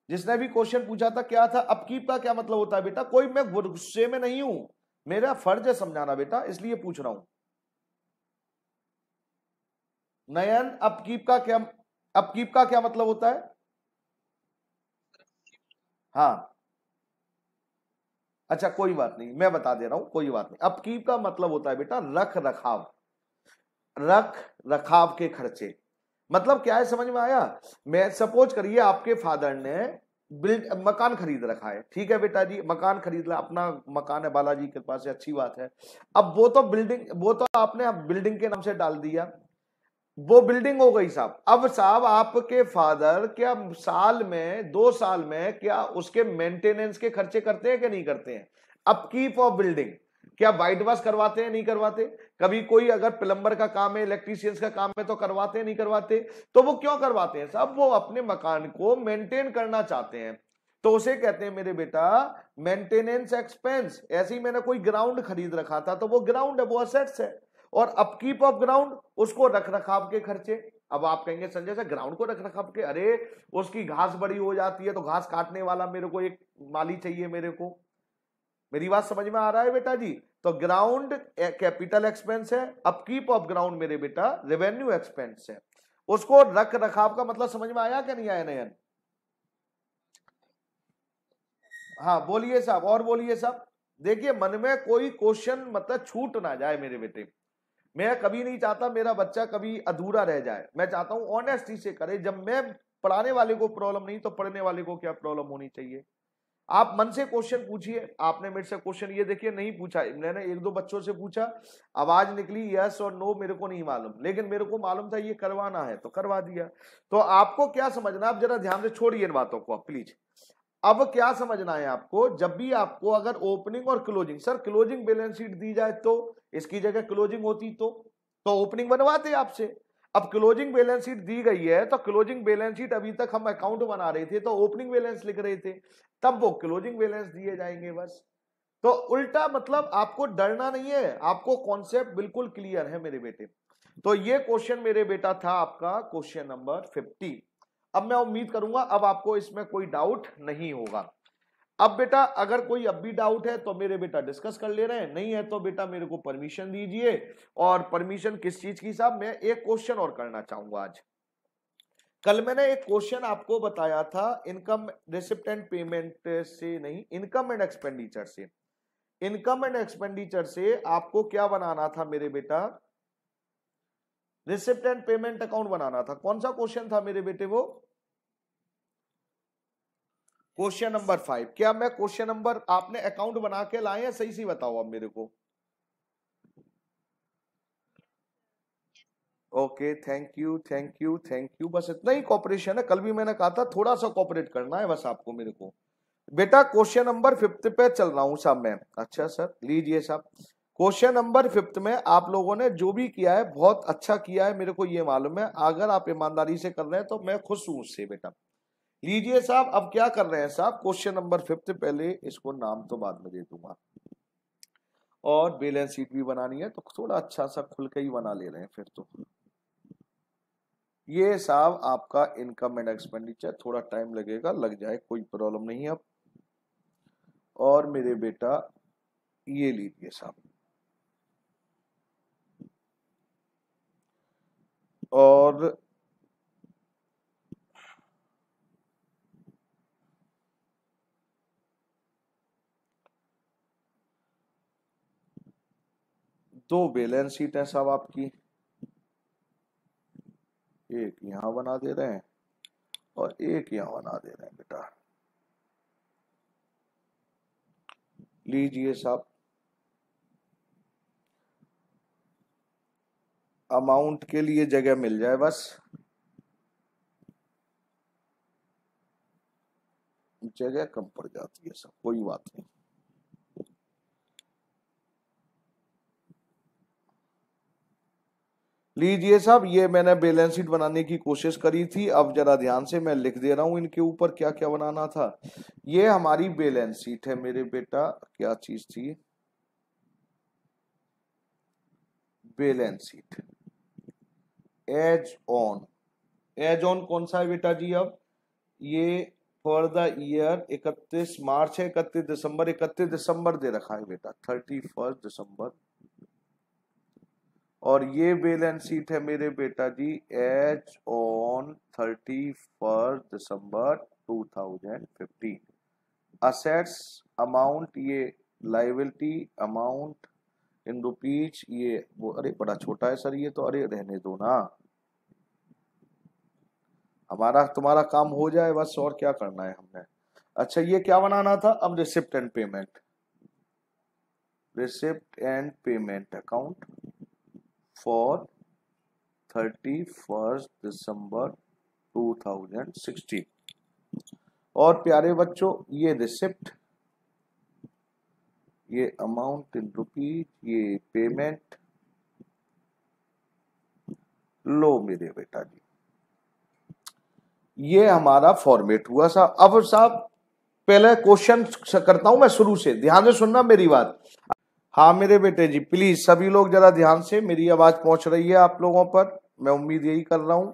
जिसने भी क्वेश्चन पूछा था क्या था अपकीप का क्या मतलब होता है बेटा? कोई मैं गुस्से में नहीं हूं, मेरा फर्ज है समझाना बेटा, इसलिए पूछ रहा हूं। नयन अपकीप का क्या मतलब होता है? हाँ अच्छा कोई बात नहीं, मैं बता दे रहा हूं, कोई बात नहीं। अपकीप का मतलब होता है बेटा रख रखाव, रख रखाव के खर्चे। मतलब क्या है समझ में आया? मैं सपोज करिए आपके फादर ने बिल्ड मकान खरीद रखा है, ठीक है बेटा जी, मकान खरीद ला, अपना मकान है बालाजी के पास है, अच्छी बात है। अब वो तो बिल्डिंग, वो तो आपने अब बिल्डिंग के नाम से डाल दिया, वो बिल्डिंग हो गई साहब। अब साहब आपके फादर क्या साल में, 2 साल में क्या उसके मेंटेनेंस के खर्चे करते हैं कि नहीं करते हैं? अपकीप ऑफ बिल्डिंग, क्या वाइट वॉश करवाते हैं नहीं करवाते? कभी कोई अगर प्लम्बर का काम है, इलेक्ट्रीशियंस का काम है तो करवाते हैं नहीं करवाते? तो वो क्यों करवाते हैं साहब? वो अपने मकान को मेंटेन करना चाहते हैं, तो उसे कहते हैं मेरे बेटा मेंटेनेंस एक्सपेंस। ऐसे ही मैंने कोई ग्राउंड खरीद रखा था तो वो ग्राउंड है, वो असेट्स है। और अपकीप ऑफ ग्राउंड, उसको रख रखाव के खर्चे। अब आप कहेंगे संजय सर ग्राउंड को रख रखाव के, अरे उसकी घास बड़ी हो जाती है तो घास काटने वाला मेरे को एक माली चाहिए मेरे को। मेरी बात समझ में आ रहा है बेटा जी? तो ग्राउंड कैपिटल एक्सपेंस है, अपकीप ऑफ ग्राउंड मेरे बेटा रेवेन्यू एक्सपेंस है। उसको रख रखाव का मतलब समझ में आया कि नहीं आया नयन? हाँ बोलिए साहब, और बोलिए साहब। देखिए मन में कोई क्वेश्चन मतलब छूट ना जाए मेरे बेटे, मैं कभी नहीं चाहता मेरा बच्चा कभी अधूरा रह जाए, मैं चाहता हूं ऑनेस्टी से करे। जब मैं पढ़ाने वाले को प्रॉब्लम नहीं तो पढ़ने वाले को क्या प्रॉब्लम होनी चाहिए? आप मन से क्वेश्चन पूछिए। आपने मेरे से क्वेश्चन ये देखिए नहीं पूछा, मैंने एक दो बच्चों से पूछा, आवाज निकली यस और नो, मेरे को नहीं मालूम, लेकिन मेरे को मालूम था ये करवाना है तो करवा दिया। तो आपको क्या समझना, आप जरा ध्यान से छोड़िए इन बातों को प्लीज। अब क्या समझना है आपको, जब भी आपको अगर ओपनिंग और closing, sir closing balance sheet दी जाए तो इसकी जगह क्लोजिंग होती तो ओपनिंग बनवाते आपसे। अब क्लोजिंग बैलेंस शीट दी गई है तो क्लोजिंग बैलेंस शीट, अभी तक हम अकाउंट बना रहे थे तो ओपनिंग बैलेंस लिख रहे थे, तब वो क्लोजिंग बैलेंस दिए जाएंगे बस। तो उल्टा मतलब आपको डरना नहीं है, आपको कॉन्सेप्ट बिल्कुल क्लियर है मेरे बेटे। तो ये क्वेश्चन मेरे बेटा था आपका क्वेश्चन नंबर 50। अब मैं उम्मीद करूंगा अब आपको इसमें कोई डाउट नहीं होगा। अब बेटा अगर कोई अब भी डाउट है तो मेरे बेटा डिस्कस कर ले रहे हैं, नहीं है तो बेटा मेरे को परमिशन दीजिए। और परमिशन किस चीज की साहब? मैं एक क्वेश्चन और करना चाहूंगा आज। कल मैंने एक क्वेश्चन आपको बताया था इनकम रिसिप्ट एंड पेमेंट से नहीं, इनकम एंड एक्सपेंडिचर से। इनकम एंड एक्सपेंडिचर से आपको क्या बनाना था मेरे बेटा? रिसिप्ट एंड पेमेंट अकाउंट बनाना था। कौन सा क्वेश्चन था मेरे बेटे वो? Question number 5। क्या मैं क्वेश्चन नंबर, आपने अकाउंट बना के लाए हैं? सही सी बताओ अब मेरे को। Okay thank you thank you thank you, बस इतना ही कॉपरेशन है। कल भी मैंने कहा था थोड़ा सा कॉपरेट करना है बस आपको मेरे को। बेटा क्वेश्चन नंबर 5 पे चल रहा हूं साहब मैं। अच्छा सर लीजिए साहब, क्वेश्चन नंबर 5 में आप लोगों ने जो भी किया है बहुत अच्छा किया है, मेरे को ये मालूम है। अगर आप ईमानदारी से कर रहे हैं तो मैं खुश हूं उससे बेटा। लीजिए साहब, अब क्या कर रहे हैं साहब, क्वेश्चन नंबर 5 पहले इसको नाम तो बाद में दे दूंगा, और बैलेंस शीट भी बनानी है तो थोड़ा अच्छा सा खुल के ही बना ले रहे हैं फिर तो। ये साहब आपका इनकम एंड एक्सपेंडिचर, थोड़ा टाइम लगेगा, लग जाए कोई प्रॉब्लम नहीं है अब। और मेरे बेटा ये लीजिए साहब, और दो बैलेंस शीट है साहब आपकी, एक यहां बना दे रहे हैं और एक यहां बना दे रहे हैं बेटा। लीजिए साहब, अमाउंट के लिए जगह मिल जाए बस, जगह कम पड़ जाती है सब, कोई बात नहीं। लीजिए साहब, ये मैंने बैलेंस शीट बनाने की कोशिश करी थी, अब जरा ध्यान से मैं लिख दे रहा हूं इनके ऊपर क्या क्या बनाना था। ये हमारी बैलेंस शीट है मेरे बेटा, क्या चीज थी, balance sheet. As on, as on कौन सा है बेटा जी, अब ये फॉर द ईयर 31 मार्च है, 31 दिसंबर, 31 दिसंबर दे रखा है बेटा, 31 दिसंबर। और ये बैलेंस शीट है मेरे बेटा जी एज ऑन 31 दिसंबर 2015। असेट्स अमाउंट, ये लाइबिलिटी अमाउंट इन रुपीज, ये वो, अरे बड़ा छोटा है सर ये तो, अरे रहने दो ना, हमारा तुम्हारा काम हो जाए बस, और क्या करना है हमने। अच्छा ये क्या बनाना था अब, receipt and payment, receipt and payment account for 31 दिसंबर 2016। और प्यारे बच्चों ये रिसिप्ट, ये अमाउंट इन रुपीज, ये पेमेंट, लो मेरे बेटा जी, ये हमारा फॉर्मेट हुआ साहब। अब साहब पहले क्वेश्चन करता हूं मैं शुरू से, ध्यान से सुनना मेरी बात। हाँ मेरे बेटे जी प्लीज सभी लोग जरा ध्यान से, मेरी आवाज पहुंच रही है आप लोगों पर, मैं उम्मीद यही कर रहा हूं।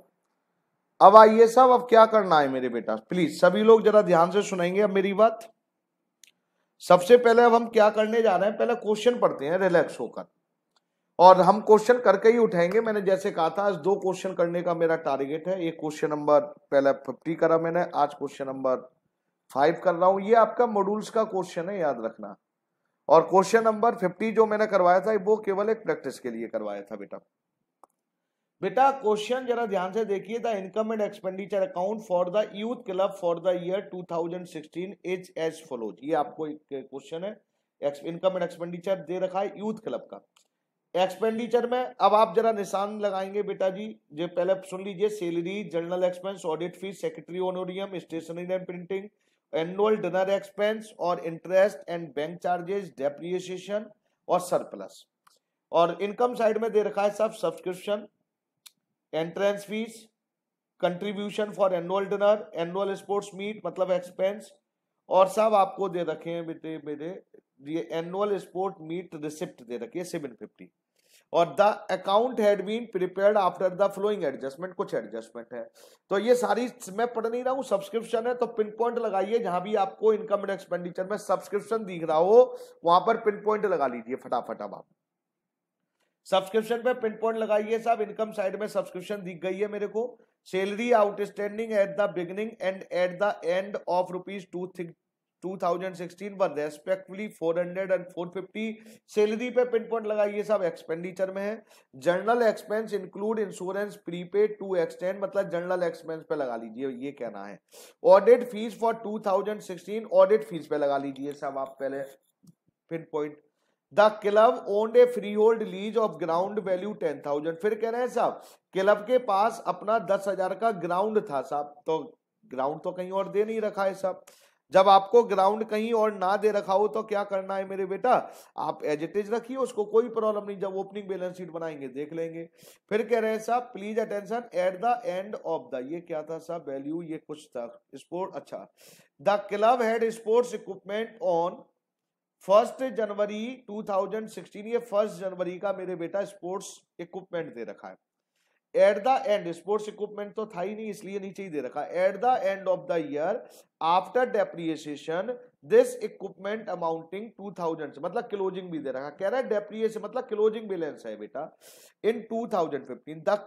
अब आइए साहब, अब क्या करना है मेरे बेटा, प्लीज सभी लोग जरा ध्यान से सुनेंगे अब मेरी बात। सबसे पहले अब हम क्या करने जा रहे हैं, पहले क्वेश्चन पढ़ते हैं रिलैक्स होकर, और हम क्वेश्चन करके ही उठाएंगे। मैंने जैसे कहा था आज 2 क्वेश्चन करने का मेरा टारगेट है, एक क्वेश्चन नंबर पहले 50 करा मैंने, आज क्वेश्चन नंबर 5 कर रहा हूं। ये आपका मॉड्यूल्स का क्वेश्चन है, याद रखना। और क्वेश्चन नंबर 50 जो मैंने करवाया था वो केवल एक प्रैक्टिस के लिए करवाया था बेटा। बेटा क्वेश्चन जरा ध्यान से देखिए, the income and expenditure account for the youth club for the year 2016 is as follows. ये आपको एक क्वेश्चन है, इनकम एंड एक्सपेंडिचर दे रखा है यूथ क्लब का। एक्सपेंडिचर में अब आप जरा निशान लगाएंगे बेटा जी, जो पहले सुन लीजिए, salary, general expense, audit fees, secretary honorarium, stationery and printing, annual dinner expense और interest and bank charges, depreciation और सरप्लस। और इनकम साइड में दे रखा है सब subscription, entrance fees, contribution for annual dinner, annual sports meet मतलब एक्सपेंस, और सब आपको दे रखे हैं बेटे मेरे, ये एनुअल स्पोर्ट मीट रिसिप्ट दे रखी है 750। और the account had been prepared after the flowing adjustment, कुछ एडजस्टमेंट है। तो ये सारी मैं पढ़ नहीं रहा हूं, सब्सक्रिप्शन है तो पिन पॉइंट लगाइए, जहां भी आपको इनकम एंड एक्सपेंडिचर में सब्सक्रिप्शन दिख रहा हो वहां पर पिन पॉइंट लगा लीजिए फटाफट। अब आप सब्सक्रिप्शन पे पिन पॉइंट लगाइए साहब, इनकम साइड में सब्सक्रिप्शन दिख गई है मेरे को। Salary outstanding at the beginning and at the end of rupees 2016 were respectively 400 and 450। Salary पे पिन पॉइंट लगाइए साहब, एक्सपेंडिचर में है। General expense include insurance prepaid to extend, मतलब जनरल एक्सपेंस पे लगा लीजिए, ये कहना है। Audit fees for 2016, audit fees पे लगा लीजिए साहब आप पहले pin point. The club owned a freehold lease of ground value 10,000, फिर कह रहे हैं साहब क्लब के पास अपना 10,000 का ग्राउंड था साहब, तो ग्राउंड तो कहीं और दे नहीं रखा है साहब। जब आपको ग्राउंड कहीं और ना दे रखा हो तो क्या करना है मेरे बेटा, आप एज इट इज रखिए उसको, कोई प्रॉब्लम नहीं, जब ओपनिंग बैलेंस शीट बनाएंगे देख लेंगे। फिर कह रहे हैं साहब please attention eight the end of the, ये क्या था साहब वैल्यू, ये कुछ था स्पोर्ट, अच्छा। The club had sports equipment on 1 जनवरी 2016, ये 1 जनवरी का मेरे बेटा स्पोर्ट्स इक्विपमेंट दे रखा है। Eight the and, sports equipment तो था ही नहीं इसलिए नीचे ही दे रखा है। Eight the end of the year after depreciation this equipment amounting 2000, मतलब क्लोजिंग भी दे रखा है। कह रहा है डेप्रिसिएशन मतलब क्लोजिंग बैलेंस है बेटा। इन 2015 the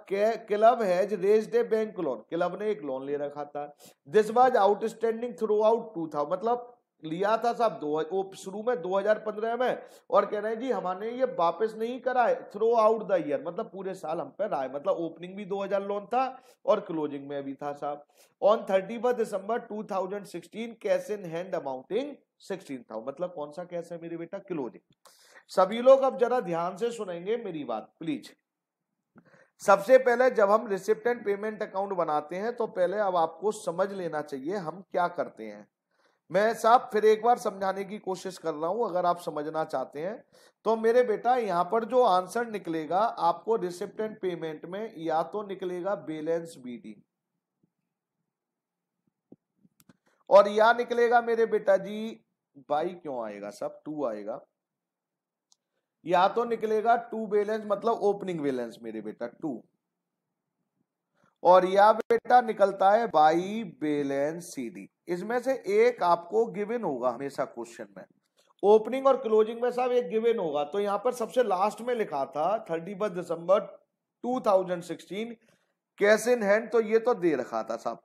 club has raised A bank loan, club ने एक लोन ले रखा था। This was outstanding through out 2000, मतलब लिया था साहब शुरू में 2015 में, और कह रहे हैं जी हमने ये वापस नहीं करा है थ्रू आउट द ईयर, मतलब पूरे साल हम पे रहा है, मतलब ओपनिंग भी 2000 लोन था और क्लोजिंग में भी था साहब। On 31 December 2016 cash in hand amounting 16,000, मतलब कौन सा कैश है मेरे बेटा, क्लोजिंग। सभी लोग अब जरा ध्यान से सुनेंगे मेरी बात प्लीज। सबसे पहले जब हम रिसिप्ट एंड पेमेंट अकाउंट बनाते हैं तो पहले अब आपको समझ लेना चाहिए हम क्या करते हैं। मैं साहब फिर एक बार समझाने की कोशिश कर रहा हूं, अगर आप समझना चाहते हैं तो मेरे बेटा यहां पर जो आंसर निकलेगा आपको रिसिप्ट एंड पेमेंट में, या तो निकलेगा बैलेंस बीडी, और या निकलेगा मेरे बेटा जी बाई, क्यों आएगा सब 2 आएगा, या तो निकलेगा टू बैलेंस मतलब ओपनिंग बैलेंस मेरे बेटा 2, और या बेटा निकलता है बाई बैलेंस सीडी। इसमें से एक आपको गिवन होगा हमेशा क्वेश्चन में, ओपनिंग और क्लोजिंग में साहब एक गिवन होगा। तो यहां पर सबसे लास्ट में लिखा था 31 दिसंबर 2016 कैश इन हैंड, तो ये तो दे रखा था साहब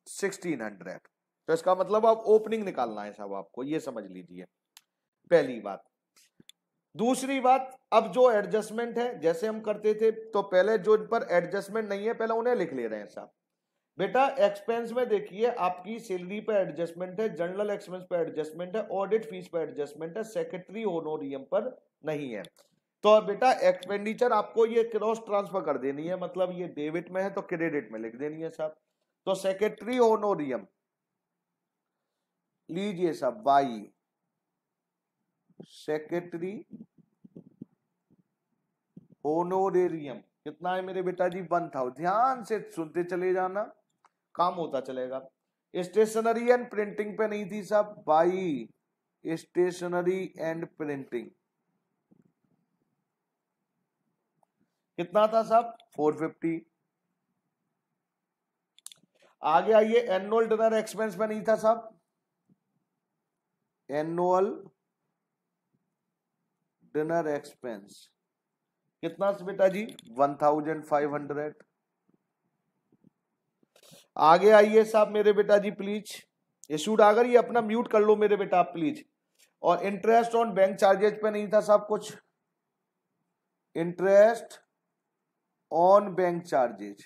1600, तो इसका मतलब अब ओपनिंग निकालना है साहब आपको, ये समझ लीजिए पहली बात। दूसरी बात, अब जो एडजस्टमेंट है जैसे हम करते थे तो पहले जो इन पर एडजस्टमेंट नहीं है पहले उन्हें लिख ले रहे हैं साहब। बेटा एक्सपेंस में देखिए आपकी सैलरी पे एडजस्टमेंट है, जनरल एक्सपेंस पे एडजस्टमेंट है, ऑडिट फीस पे एडजस्टमेंट है, सेक्रेटरी होनोरियम पर नहीं है। तो बेटा एक्सपेंडिचर आपको ये क्रॉस ट्रांसफर कर देनी है, मतलब ये डेबिट में है तो क्रेडिट में लिख देनी है साहब। तो सेक्रेटरी होनोरियम लीजिए साहब बाई सेक्रेटरी होनोरेरियम, कितना है मेरे बेटा जी 1000, ध्यान से सुनते चले जाना काम होता चलेगा। स्टेशनरी एंड प्रिंटिंग पे नहीं थी साहब, बाई स्टेशनरी एंड प्रिंटिंग कितना था साहब 450। आगे आइए, एनुअल डिनर एक्सपेंस पे नहीं था साहब, एनुअल डिनर एक्सपेंस कितना बेटा जी 1500। आगे आइए साहब मेरे बेटा जी प्लीज, इशूड आगर ये अपना म्यूट कर लो मेरे बेटा आप प्लीज। और इंटरेस्ट ऑन बैंक चार्जेज पे नहीं था साहब कुछ, इंटरेस्ट ऑन बैंक चार्जेज,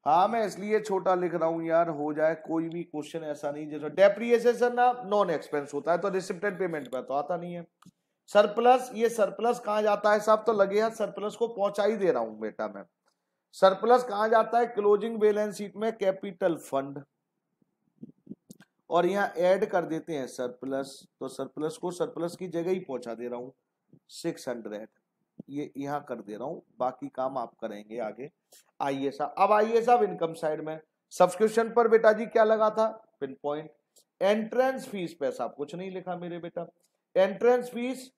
हाँ मैं इसलिए छोटा लिख रहा हूं यार, हो जाए कोई भी क्वेश्चन ऐसा नहीं जैसे डेप्रिसिएशन ना नॉन एक्सपेंस होता है तो रिसिप्ट एंड पेमेंट पे तो आता नहीं है। सरप्लस, ये सरप्लस कहां जाता है साहब, तो लगे हाथ सरप्लस को पहुंचा ही दे रहा हूं बेटा मैं। सरप्लस कहां जाता है, क्लोजिंग बैलेंस शीट में कैपिटल फंड, और यहां ऐड कर देते हैं सरप्लस, तो सरप्लस को सरप्लस की जगह ही पहुंचा दे रहा हूं 600, ये यहां कर दे रहा हूं, बाकी काम आप करेंगे आगे। आइए साहब, अब आइए साहब इनकम साइड में, सब्सक्रिप्शन पर बेटा जी क्या लगा था पिन पॉइंट, एंट्रेंस फीस पे साहब कुछ नहीं लिखा मेरे बेटा, एंट्रेंस फीस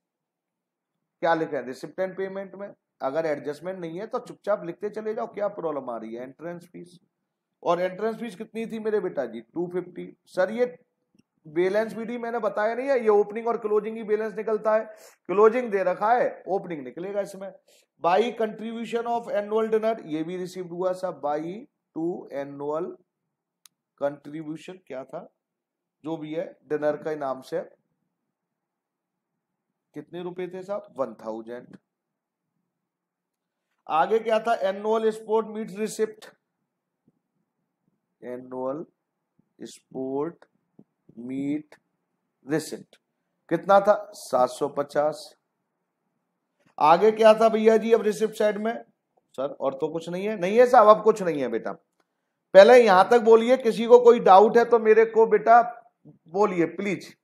क्या लिखा है रिसिप्ट एंड पेमेंट में, अगर एडजस्टमेंट नहीं है तो चुपचाप लिखते चले जाओ, क्या प्रॉब्लम आ रही है, एंट्रेंस फीस। और एंट्रेंस फीस कितनी थी मेरे बेटा जी 250। सर ये बैलेंस बीडी मैंने बताया नहीं है, ये ओपनिंग और क्लोजिंग ही बैलेंस निकलता है, क्लोजिंग दे रखा है ओपनिंग निकलेगा इसमें। By contribution of annual dinner, ये भी रिसीव हुआ साहब, बाई टू एनुअल कंट्रीब्यूशन क्या था जो भी है डिनर के नाम से, कितने रुपए थे साहब 1000। आगे क्या था, annual sport meet receipt, annual sport meet receipt कितना था 750। आगे क्या था भैया जी अब रिसिप्ट साइड में, सर और तो कुछ नहीं है, नहीं है साहब अब कुछ नहीं है बेटा, पहले यहां तक बोलिए, किसी को कोई डाउट है तो मेरे को बेटा बोलिए प्लीज,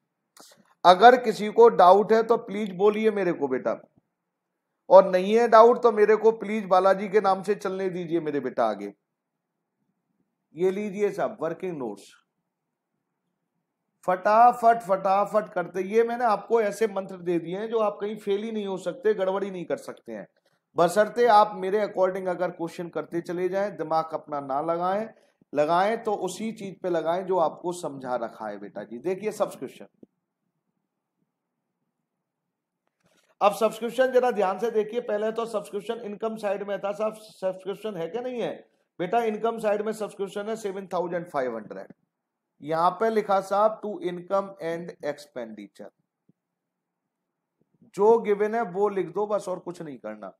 अगर किसी को डाउट है तो प्लीज बोलिए मेरे को बेटा, और नहीं है डाउट तो मेरे को प्लीज बालाजी के नाम से चलने दीजिए मेरे बेटा आगे। ये लीजिए साहब वर्किंग नोट्स, फटाफट फटाफट करते, ये मैंने आपको ऐसे मंत्र दे दिए हैं जो आप कहीं फेल ही नहीं हो सकते, गड़बड़ी नहीं कर सकते हैं, बशर्ते आप मेरे अकॉर्डिंग अगर क्वेश्चन करते चले जाएं, दिमाग अपना ना लगाएं तो उसी चीज पे लगाएं जो आपको समझा रखा है बेटा जी। देखिए सब्सक्रिप्शन, अब सब्सक्रिप्शन जरा ध्यान से देखिए, पहले तो सब्सक्रिप्शन इनकम साइड में था साहब, सब्सक्रिप्शन है क्या नहीं है बेटा, इनकम साइड में सब्सक्रिप्शन है 7500, यहां पे लिखा साहब टू इनकम एंड एक्सपेंडिचर, जो गिवन है वो लिख दो बस और कुछ नहीं करना।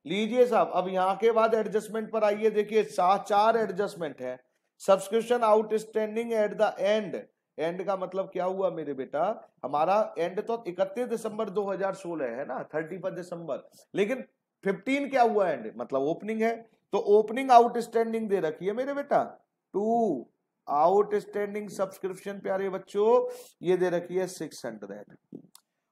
लीजिए साहब, अब यहां के बाद एडजस्टमेंट पर आइए, देखिए 4 एडजस्टमेंट है, subscription outstanding at the and, and का मतलब क्या हुआ मेरे बेटा, हमारा एंड तो 31 दिसंबर 2016 है ना, 31 दिसंबर, लेकिन 15 क्या हुआ एंड, मतलब ओपनिंग है, तो ओपनिंग आउटस्टैंडिंग दे रखी है मेरे बेटा 2, आउटस्टैंडिंग सब्सक्रिप्शन प्यारे बच्चों ये दे रखी है 600,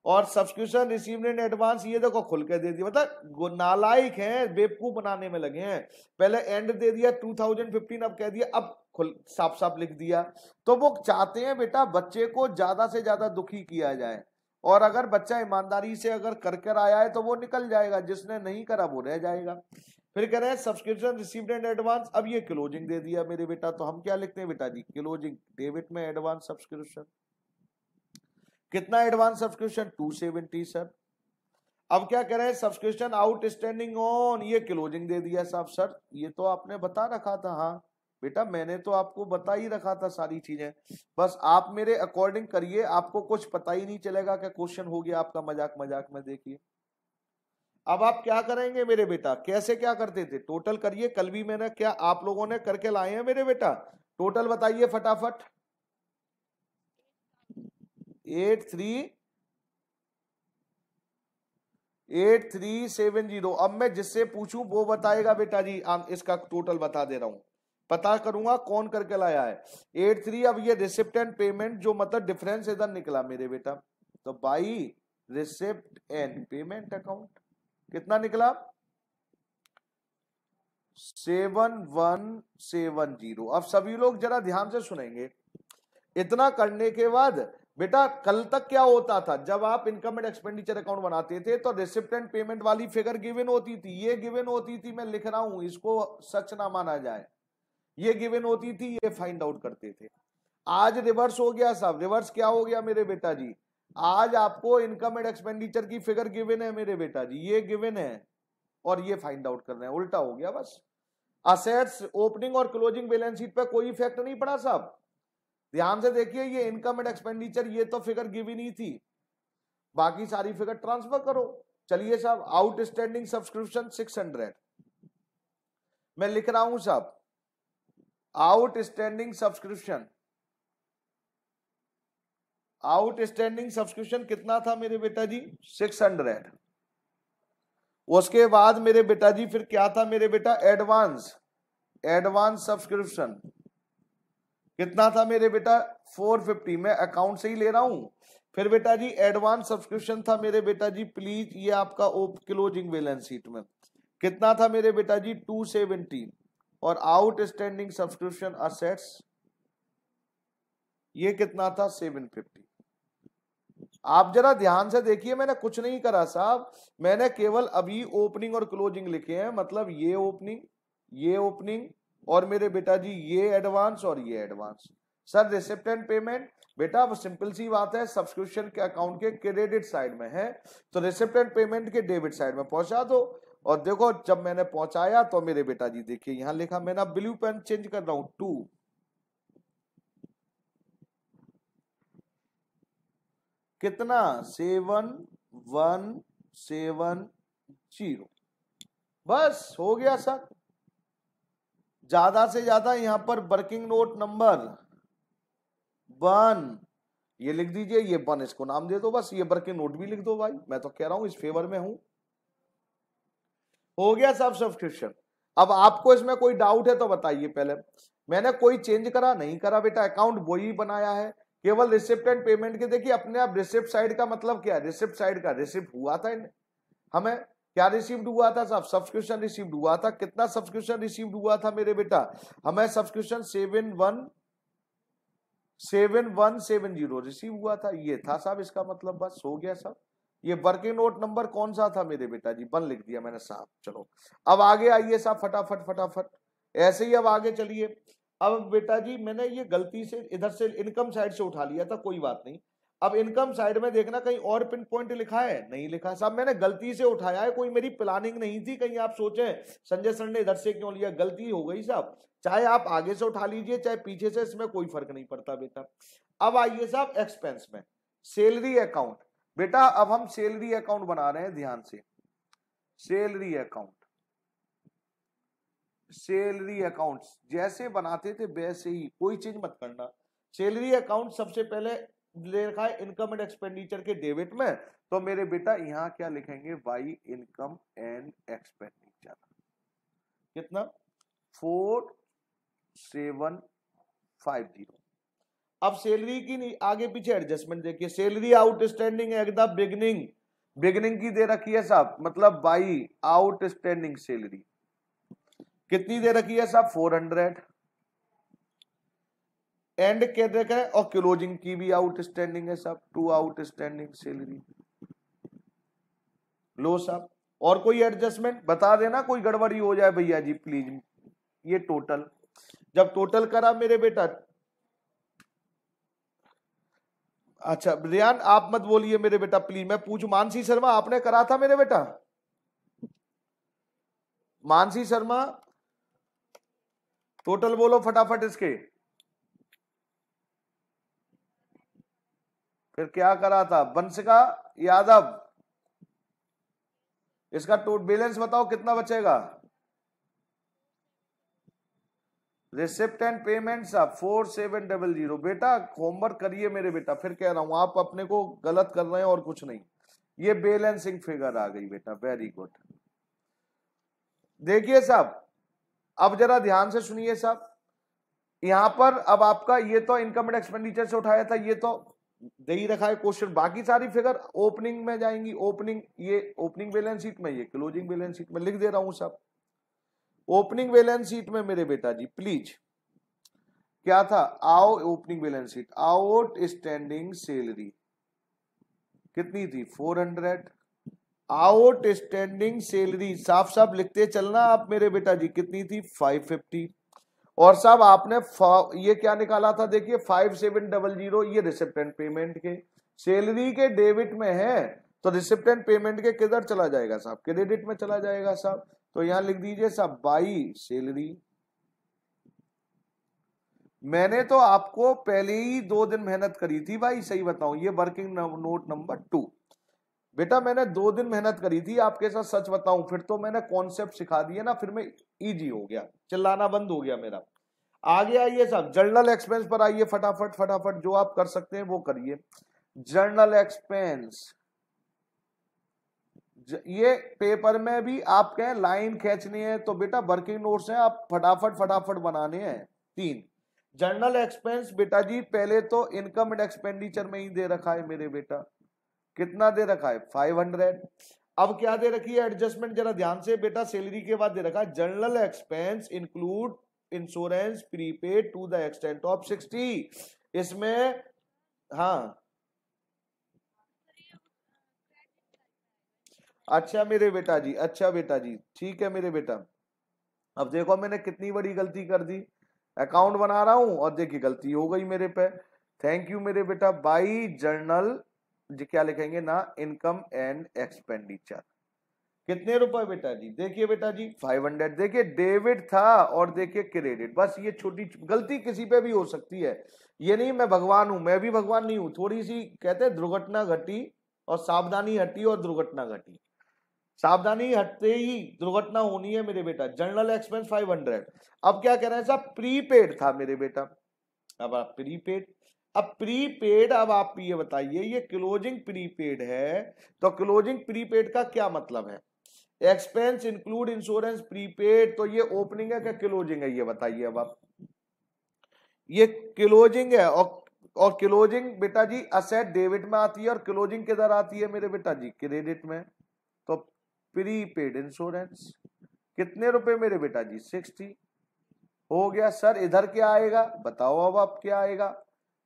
और सब्सक्रिप्शन रिसीव्ड इन एडवांस ये देखो खुल के दे दिया, मतलब नालायक हैं, बेवकूफ बनाने में लगे हैं। पहले एंड दे दिया 2015, अब कह दिया, अब खुल साफ साफ लिख दिया। तो वो चाहते हैं बेटा बच्चे को ज्यादा से ज्यादा दुखी किया जाए, और अगर बच्चा ईमानदारी से अगर कर कर आया है तो वो निकल जाएगा, जिसने नहीं करा वो रह जाएगा। फिर कह रहे हैं सब्सक्रिप्शन रिसीव्ड इन एडवांस, अब ये क्लोजिंग दे दिया मेरे बेटा, तो हम क्या लिखते हैं बेटा जी, क्लोजिंग डेबिट में एडवांस सब्सक्रिप्शन। कितना एडवांस सब्सक्रिप्शन 270 सर। अब क्या कह रहे हैं सब्सक्रिप्शन आउटस्टैंडिंग ऑन, ये क्लोजिंग दे दिया साहब। सर ये तो आपने बता रखा था। हाँ बेटा मैंने तो आपको बता ही रखा था सारी चीजें, बस आप मेरे अकॉर्डिंग करिए, आपको कुछ पता ही नहीं चलेगा कि क्वेश्चन हो गया आपका मजाक मजाक में। देखिए अब आप क्या करेंगे मेरे बेटा, कैसे क्या करते थे, टोटल करिए, कल भी मैंने क्या आप लोगों ने करके लाए हैं मेरे बेटा, टोटल बताइए फटाफट। 8370। अब मैं जिससे पूछूं वो बताएगा बेटा जी, इसका टोटल बता दे रहा हूं, पता करूंगा कौन करके लाया है 83। अब ये रिसिप्ट एंड पेमेंट जो मतलब डिफरेंस इधर निकला मेरे बेटा, तो by receipt and payment account कितना निकला 7170। अब सभी लोग जरा ध्यान से सुनेंगे, इतना करने के बाद बेटा कल तक क्या होता था, जब आप इनकम एंड एक्सपेंडिचर अकाउंट बनाते थे तो रिसिप्ट एंड पेमेंट वाली फिगर गिवन होती थी, ये गिवन होती थी, मैं लिख रहा हूं इसको सच ना माना जाए, ये गिवन होती थी, ये फाइंड आउट करते थे। आज रिवर्स हो गया साहब। रिवर्स क्या हो गया मेरे बेटा जी, आज आपको इनकम एंड एक्सपेंडिचर की फिगर गिवन है मेरे बेटा जी, ये गिवन है और ये फाइंड आउट कर रहे हैं, उल्टा हो गया बस। असेट्स ओपनिंग और क्लोजिंग बैलेंस शीट पे कोई इफेक्ट नहीं पड़ा साहब, ध्यान से देखिए, ये इनकम एंड एक्सपेंडिचर ये तो फिगर गिवन ही थी, बाकी सारी फिगर ट्रांसफर करो। चलिए साहब आउटस्टैंडिंग सब्सक्रिप्शन 600, मैं लिख रहा हूं साहब आउटस्टैंडिंग सब्सक्रिप्शन, आउटस्टैंडिंग सब्सक्रिप्शन कितना था मेरे बेटा जी 600। उसके बाद मेरे बेटा जी फिर क्या था मेरे बेटा, एडवांस, एडवांस सब्सक्रिप्शन कितना था मेरे बेटा 450, मैं अकाउंट से ही ले रहा हूं। फिर बेटा जी एडवांस सब्सक्रिप्शन था मेरे बेटा जी, प्लीज ये आपका क्लोजिंग बैलेंस शीट में कितना था मेरे बेटा जी 270, और आउटस्टैंडिंग सब्सक्रिप्शन असेट्स ये कितना था 750। आप जरा ध्यान से देखिए, मैंने कुछ नहीं करा साहब, मैंने केवल अभी ओपनिंग और क्लोजिंग लिखे हैं, मतलब ये ओपनिंग, ये ओपनिंग, और मेरे बेटा जी ये एडवांस और ये advance. Sir receipt and payment बेटा अब सिंपल सी बात है, सब्सक्रिप्शन के अकाउंट के क्रेडिट साइड में है, तो रिसिप्ट एंड पेमेंट के डेबिट साइड में पहुंचा दो। और देखो जब मैंने पहुंचाया तो मेरे बेटा जी देखिए यहां लिखा, मैंने ब्लू पेन चेंज कर रहा हूं 2, कितना 7170, बस हो गया सर। ज्यादा से ज्यादा यहां पर वर्किंग नोट नंबर 1 ये लिख दीजिए, ये 1 इसको नाम दे दो, बस ये वर्किंग नोट भी लिख दो भाई, मैं तो कह रहा हूं इस फेवर में हूं। हो गया सब सब्सक्रिप्शन। अब आपको इसमें कोई डाउट है तो बताइए पहले, मैंने कोई चेंज करा नहीं करा बेटा, अकाउंट वही बनाया है, केवल रिसिप्ट एंड पेमेंट के देखिए अपने आप। रिसिप्ट साइड का मतलब क्या है, रिसिप्ट साइड का रिसिप्ट हुआ था हमें, क्या रिसीव्ड हुआ था साहब, सब्सक्रिप्शन रिसीव्ड हुआ था। कितना सब्सक्रिप्शन रिसीव्ड हुआ था मेरे बेटा, हमें सब्सक्रिप्शन 7170 रिसीव हुआ था, ये था साहब इसका मतलब, बस हो गया साहब। ये वर्किंग नोट नंबर कौन सा था मेरे बेटा जी 1 लिख दिया मैंने साहब। चलो अब आगे आइए साहब फटाफट फटाफट, ऐसे ही अब आगे चलिए। अब बेटा जी मैंने ये गलती से इधर से इनकम साइड से उठा लिया था, कोई बात नहीं। अब इनकम साइड में देखना कहीं और पिन पॉइंट लिखा है, नहीं लिखा साहब, मैंने गलती से उठाया है, कोई मेरी प्लानिंग नहीं थी, कहीं आप सोचें संजय सर ने इधर से क्यों लिया, गलती हो गई साहब। चाहे आप आगे से उठा लीजिए चाहे पीछे से, इसमें कोई फर्क नहीं पड़ता बेटा। अब आइए साहब एक्सपेंस में, सैलरी अकाउंट बेटा, अब हम सैलरी अकाउंट बना रहे हैं, ध्यान से सैलरी अकाउंट, सैलरी अकाउंट जैसे बनाते थे वैसे ही, कोई चीज मत करना। सैलरी अकाउंट सबसे पहले ले रखा है इनकम एंड एक्सपेंडिचर के डेबिट में, तो मेरे बेटा यहाँ क्या लिखेंगे, बाई इनकम एंड एक्सपेंडिचर। कितना, 4750। अब सैलरी की नहीं, आगे पीछे एडजस्टमेंट देखिए, salary outstanding at the beginning, beginning की दे रखी है साहब, मतलब बाई आउटस्टैंडिंग सैलरी कितनी दे रखी है साहब, 400। एंड क्या दे रखा है, और क्लोजिंग की भी आउटस्टैंडिंग है साहब, 2 आउटस्टैंडिंग सैलरी। लो साहब, और कोई एडजस्टमेंट बता देना, कोई गड़बड़ी हो जाए भैया जी प्लीज। ये टोटल, जब टोटल करा मेरे बेटा, अच्छा रियान आप मत बोलिए मेरे बेटा प्लीज, मैं पूछू, मानसी शर्मा आपने करा था मेरे बेटा, मानसी शर्मा टोटल बोलो फटाफट इसके, फिर क्या करा था, बंसिका यादव, इसका बैलेंस बताओ कितना बचेगा, रिसिप्ट एंड पेमेंट साहब 4700। बेटा होमवर्क करिए मेरे बेटा, फिर कह रहा हूं आप अपने को गलत कर रहे हैं और कुछ नहीं, ये बैलेंसिंग फिगर आ गई बेटा, वेरी गुड। देखिए साहब, अब जरा ध्यान से सुनिए साहब, यहां पर अब आपका ये तो इनकम एंड एक्सपेंडिचर से उठाया था, ये तो दे ही रखा है क्वेश्चन, बाकी सारी फिगर ओपनिंग में जाएंगी, ओपनिंग, ये ओपनिंग बैलेंस शीट में, ये क्लोजिंग बैलेंस शीट में लिख दे रहा हूं साहब। ओपनिंग बैलेंस शीट में मेरे बेटा जी प्लीज क्या था, आओ opening balance sheet, out standing salary कितनी थी, 400। आउट स्टैंडिंग सैलरी साफ साफ लिखते चलना आप मेरे बेटा जी, कितनी थी, 550। और साहब आपने ये क्या निकाला था, देखिए 5700, ये रिसिप्ट एंड पेमेंट के, सैलरी के डेबिट में है, तो रिसिप्ट एंड पेमेंट के किधर चला जाएगा साहब, क्रेडिट में चला जाएगा साहब, तो यहां लिख दीजिए साहब बाई सैलरी। मैंने तो आपको पहले ही 2 दिन मेहनत करी थी भाई, सही बताऊं, ये वर्किंग नोट नंबर 2 बेटा, मैंने 2 दिन मेहनत करी थी आपके साथ, सच बताऊं, फिर तो मैंने कॉन्सेप्ट सिखा दिए ना, फिर मैं इजी हो गया, चिल्लाना बंद हो गया मेरा। आगे आइए साहब, जर्नल एक्सपेंस पर आइए, फटाफट फटाफट जो आप कर सकते हैं वो करिए। जर्नल एक्सपेंस, ये पेपर में भी आप कहें लाइन खींचनी है तो बेटा वर्किंग नोट्स हैं, आप फटाफट फटाफट बनाने हैं। 3 जर्नल एक्सपेंस बेटा जी, पहले तो इनकम एंड एक्सपेंडिचर में ही दे रखा है मेरे बेटा, कितना दे रखा है, 500। अब क्या दे रखी है एडजस्टमेंट, जरा ध्यान से बेटा, सैलरी के बाद दे रखा है general expense include insurance prepaid to the extent of 60। इसमें हाँ, अच्छा मेरे बेटा जी, अच्छा बेटा जी, ठीक है मेरे बेटा। अब देखो मैंने कितनी बड़ी गलती कर दी, अकाउंट बना रहा हूं और देखिए गलती हो गई मेरे पे, थैंक यू मेरे बेटा। बाई जर्नल जी क्या लिखेंगे ना, इनकम एंड एक्सपेंडिचर, कितने रुपए बेटा जी, देखिए बेटा जी 500, देखिए डेबिट था और देखिए क्रेडिट, बस ये छोटी गलती किसी पे भी हो सकती है, ये नहीं मैं भगवान हूं, मैं भी भगवान नहीं हूं, थोड़ी सी कहते हैं दुर्घटना घटी और सावधानी हटी और दुर्घटना घटी, सावधानी हटते ही दुर्घटना होनी है मेरे बेटा। Journal expense 500। अब क्या कह रहे हैं साहब, प्रीपेड था मेरे बेटा, अब आप प्रीपेड, अब प्रीपेड, अब आप ये बताइए ये क्लोजिंग प्रीपेड है, तो क्लोजिंग प्रीपेड का क्या मतलब है, एक्सपेंस इंक्लूड इंश्योरेंस प्रीपेड, तो ये ओपनिंग है क्या क्लोजिंग है, ये बताइए अब आप, ये क्लोजिंग है, और क्लोजिंग बेटा जी असेट डेबिट में आती है, और क्लोजिंग किधर आती है मेरे बेटा जी, क्रेडिट में, तो प्रीपेड इंश्योरेंस कितने रुपए मेरे बेटा जी, 60 हो गया। सर इधर क्या आएगा बताओ, अब आप क्या आएगा,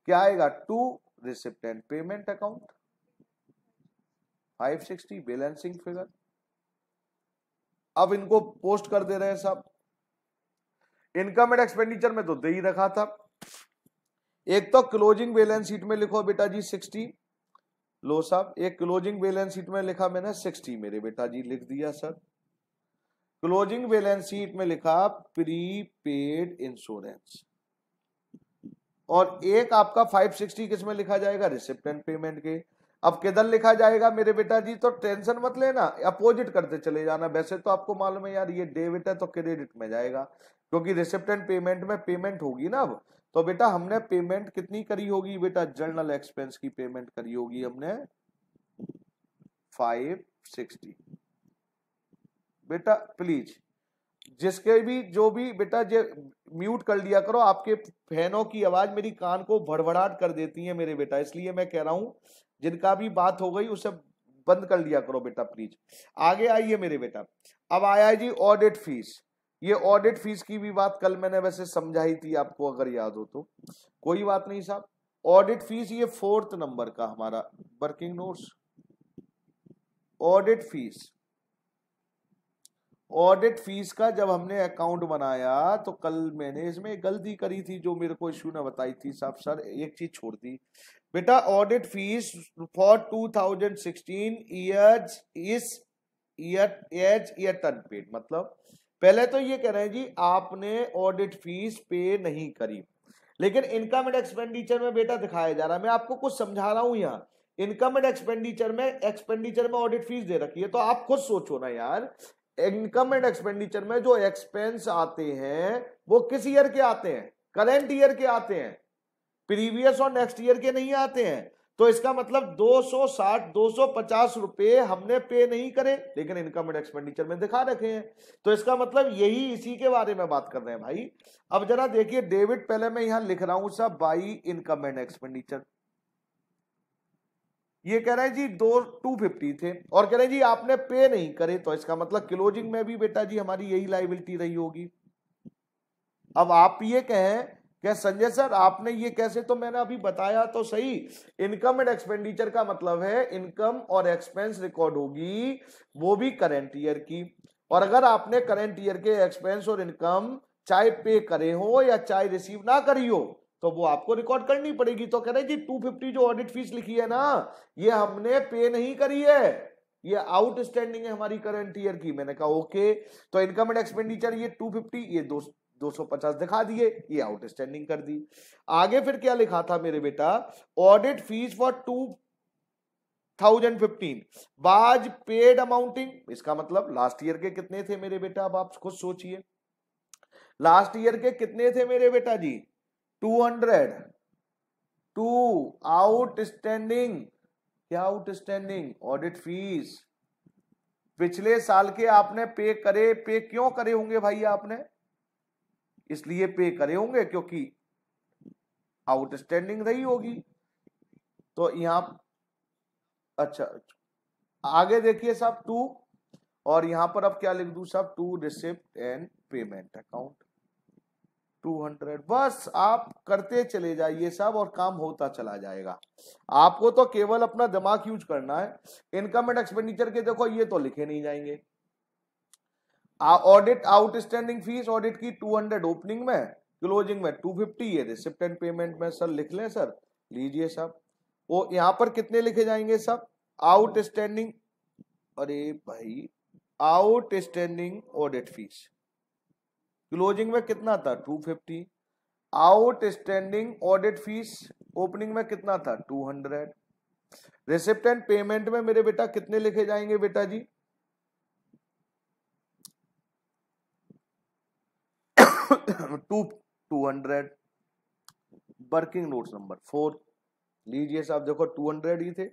क्या आएगा, 2 receipt and payment account 560 balancing figure. अब इनको पोस्ट कर दे रहे हैं साहब, इनकम एंड एक्सपेंडिचर में तो दे ही रखा था, एक तो क्लोजिंग बैलेंस शीट में लिखो बेटा जी 60, लो साहब एक क्लोजिंग बैलेंस शीट में लिखा मैंने 60 मेरे बेटा जी, लिख दिया सर, क्लोजिंग बैलेंस शीट में लिखा प्रीपेड इंश्योरेंस, और एक आपका 560 किस में लिखा जाएगा, रिसिप्ट एंड पेमेंट के। अब किधर लिखा जाएगा मेरे बेटा जी, तो टेंशन मत लेना, अपोजिट करते चले जाना, वैसे तो आपको मालूम है यार ये डेबिट है तो क्रेडिट में जाएगा, क्योंकि रिसिप्ट एंड पेमेंट में पेमेंट होगी ना, अब तो बेटा हमने पेमेंट कितनी करी होगी बेटा, जर्नल एक्सपेंस की पेमेंट करी होगी हमने 560। बेटा प्लीज जिसके भी जो भी बेटा जो म्यूट कर लिया करो, आपके फैनों की आवाज मेरी कान को भड़बड़ाहट कर देती है मेरे बेटा, इसलिए मैं कह रहा हूं जिनका भी बात हो गई उसे बंद कर लिया करो बेटा प्लीज। आगे आइए मेरे बेटा, अब आया जी ऑडिट फीस। ये ऑडिट फीस की भी बात कल मैंने वैसे समझाई थी आपको, अगर याद हो तो कोई बात नहीं साहब। ऑडिट फीस ये 4th नंबर का हमारा working notes, audit fees. Audit fees का जब हमने अकाउंट बनाया तो कल मैंने इसमें गलती करी थी जो मेरे को इशू ने बताई थी साहब, सर एक चीज छोड़ दी बेटा। Audit fees for 2016 years is year unpaid, मतलब पहले तो ये कह रहे हैं जी आपने ऑडिट फीस पे नहीं करी, लेकिन इनकम एंड एक्सपेंडिचर में बेटा दिखाया जा रहा है, मैं आपको कुछ समझा रहा हूं यहाँ। इनकम एंड एक्सपेंडिचर में ऑडिट फीस दे रखी है, तो आप खुद सोचो ना यार, इनकम एंड एक्सपेंडिचर में जो एक्सपेंस आते हैं वो किस ईयर के आते हैं, करंट ईयर के आते हैं, प्रीवियस और नेक्स्ट ईयर के नहीं आते हैं। तो इसका मतलब 250 रुपए हमने पे नहीं करे, लेकिन इनकम एंड एक्सपेंडिचर में दिखा रखे हैं। तो इसका मतलब यही इसी के बारे में बात कर रहे हैं भाई। अब जरा देखिए डेबिट, पहले मैं यहां लिख रहा हूं सब बाई इनकम एंड एक्सपेंडिचर। ये कह रहे हैं जी 250 थे और कह रहे हैं जी आपने पे नहीं करे, तो इसका मतलब क्लोजिंग में भी बेटा जी हमारी यही लायबिलिटी रही होगी। अब आप ये कहें क्या संजय सर आपने ये कैसे, तो मैंने अभी बताया तो सही, इनकम एंड एक्सपेंडिचर का मतलब है इनकम और एक्सपेंस रिकॉर्ड होगी, वो भी करंट ईयर की। और अगर आपने करंट ईयर के एक्सपेंस और इनकम चाहे पे करे हो या चाहे रिसीव ना करी हो, तो वो आपको रिकॉर्ड करनी पड़ेगी। तो कह रहे जी 250 जो ऑडिट फीस लिखी है ना, ये हमने पे नहीं करी है, ये आउटस्टैंडिंग है हमारी करंट ईयर की। मैंने कहा ओके, तो इनकम एंड एक्सपेंडिचर ये 250, ये 250 दिखा दिए, ये आउटस्टैंडिंग कर दी। आगे फिर क्या लिखा था मेरे बेटा, ऑडिट फीस फॉर 2015 बाज पेड अमाउंटिंग, इसका मतलब लास्ट ईयर के कितने थे मेरे बेटा, अब आप खुद सोचिए लास्ट ईयर के कितने थे मेरे बेटा जी, 200। टू आउटस्टैंडिंग, क्या आउटस्टैंडिंग, ऑडिट फीस पिछले साल के आपने पे करे, पे क्यों करे होंगे भाई आपने, इसलिए पे करे होंगे क्योंकि आउटस्टैंडिंग रही होगी। तो यहां अच्छा आगे देखिए साहब 2, और यहां पर अब क्या लिख दूं साहब, to receipt and payment account 200। बस आप करते चले जाइए साहब और काम होता चला जाएगा। आपको तो केवल अपना दिमाग यूज करना है। इनकम एंड एक्सपेंडिचर के देखो ये तो लिखे नहीं जाएंगे। ऑडिट आउटस्टैंडिंग फीस ऑडिट की 200 ओपनिंग में, क्लोजिंग में 250, ये रिसिप्ट एंड पेमेंट में सर लिख लें सर, लीजिए साहब। वो यहां पर कितने लिखे जाएंगे साहब, आउटस्टैंडिंग, अरे भाई आउटस्टैंडिंग ऑडिट फीस क्लोजिंग में कितना था 250, आउटस्टैंडिंग ऑडिट फीस ओपनिंग में कितना था 200, रिसिप्ट एंड पेमेंट में मेरे बेटा कितने लिखे जाएंगे बेटा जी 200। वर्किंग नोट्स नंबर 4 लीजिए साहब, देखो 200 ही थे,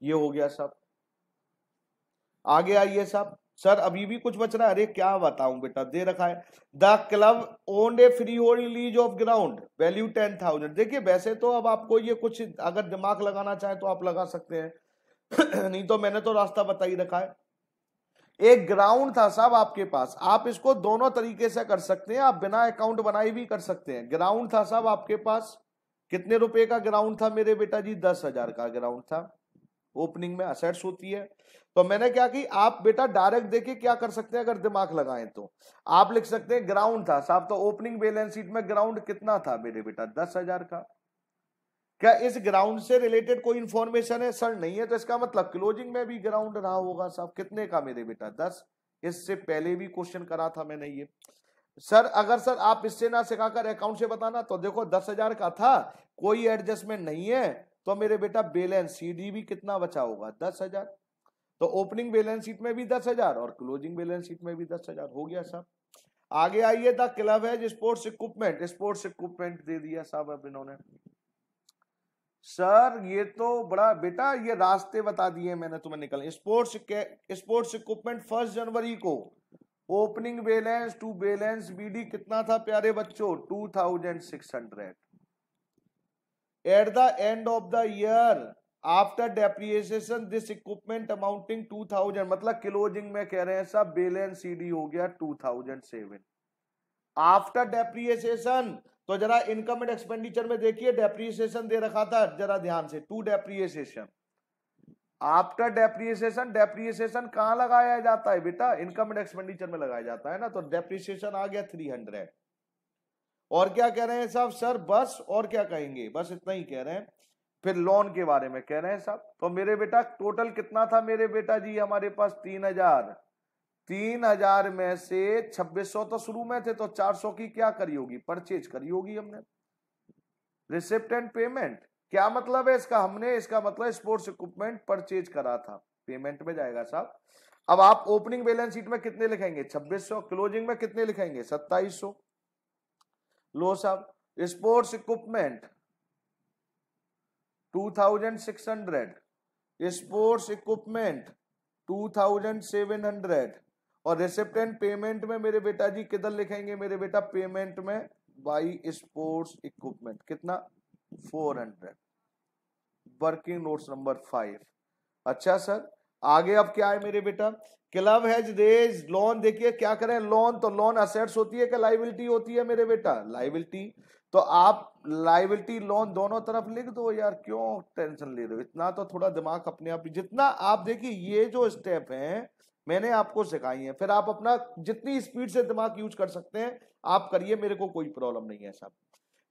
ये हो गया साहब। आगे आइए साहब, सर अभी भी कुछ बच रहा है, अरे क्या बताऊं बेटा, दे रखा है the club owned a freehold lease of ground value 10,000। देखिए वैसे तो अब आपको ये कुछ अगर दिमाग लगाना चाहे तो आप लगा सकते हैं नहीं तो मैंने तो रास्ता बता ही रखा है। एक ग्राउंड था साहब आपके पास, आप इसको दोनों तरीके से कर सकते हैं, आप बिना अकाउंट बनाए भी कर सकते हैं। ग्राउंड था साहब आपके पास, कितने रुपए का ग्राउंड था मेरे बेटा जी, 10,000 का ग्राउंड था। ओपनिंग में असेट्स होती है, तो मैंने क्या की, आप बेटा डायरेक्ट देखिए क्या कर सकते हैं, अगर दिमाग लगाएं तो आप लिख सकते हैं ग्राउंड था साहब, तो ओपनिंग बैलेंस शीट में ग्राउंड कितना था मेरे बेटा 10,000 का। क्या इस ग्राउंड से रिलेटेड कोई इंफॉर्मेशन है सर, नहीं है, तो इसका मतलब क्लोजिंग में भी ग्राउंड रहा होगा साहब, कितने का मेरे बेटा 10। इससे पहले भी क्वेश्चन करा था मैंने ये सर, अगर सर आप इससे ना सिखाकर अकाउंट से बताना, तो देखो 10,000 का था, कोई एडजस्टमेंट नहीं है, तो मेरे बेटा बैलेंस शीट भी कितना बचा होगा 10,000। तो ओपनिंग बैलेंस शीट में भी 10,000 और क्लोजिंग बैलेंस शीट में भी 10,000 हो गया साहब। आगे आइए, द क्लब है स्पोर्ट्स इक्विपमेंट, स्पोर्ट्स इक्विपमेंट दे दिया साहब अब इन्होंने। सर ये तो बड़ा बेटा, ये रास्ते बता दिए मैंने तुम्हें निकलने। स्पोर्ट्स इक्विपमेंट 1 जनवरी को opening balance to balance BD कितना था प्यारे बच्चों? 2600। At the end of the year after depreciation this equipment amounting 2000, मतलब क्लोजिंग में कह रहे हैं सब बैलेंस सीडी हो गया 2007 आफ्टर डेप्रिसिएशन। तो जरा इनकम एंड एक्सपेंडिचर में देखिए डेप्रिसिएशन दे रखा था, जरा ध्यान से, to depreciation after depreciation. Depreciation कहां लगाया जाता है बेटा? इनकम एंड एक्सपेंडिचर में लगाया जाता है ना, तो डेप्रिसिएशन आ गया 300। और क्या कह रहे हैं साहब? सर बस और क्या कहेंगे, बस इतना ही कह रहे हैं। फिर लोन के बारे में कह रहे हैं साहब। तो मेरे बेटा टोटल कितना था मेरे बेटा जी हमारे पास? 3000। 3000 में से 2600 तो शुरू में थे, तो 400 की क्या करी होगी? परचेज करी होगी हमने। रिसिप्ट एंड पेमेंट क्या मतलब है इसका? हमने इसका मतलब स्पोर्ट्स इक्विपमेंट परचेज करा था, पेमेंट में जाएगा साहब। अब आप ओपनिंग बैलेंस शीट में कितने लिखेंगे? 2600। क्लोजिंग में कितने लिखेंगे? 2700। लो साहब, स्पोर्ट्स इक्विपमेंट 2600, स्पोर्ट्स इक्विपमेंट 2700, और रिसिप्ट एंड पेमेंट में मेरे बेटा जी किधर लिखेंगे मेरे बेटा? पेमेंट में बाई स्पोर्ट्स इक्विपमेंट कितना? 400। Working notes number 5। अच्छा सर आगे अब क्या है मेरे बेटा? Club has raised loan. देखिए क्या करें, लोन तो लोन असेट्स होती है कि लाइबिलिटी होती है मेरे बेटा? लाइबिलिटी। तो आप लाइबिलिटी लोन दोनों तरफ लिख दो यार, क्यों टेंशन ले रहे हो इतना? तो थोड़ा दिमाग अपने आप, जितना आप देखिए ये जो स्टेप हैं मैंने आपको सिखाई है, फिर आप अपना जितनी स्पीड से दिमाग यूज कर सकते हैं आप करिए, मेरे को कोई प्रॉब्लम नहीं है साहब।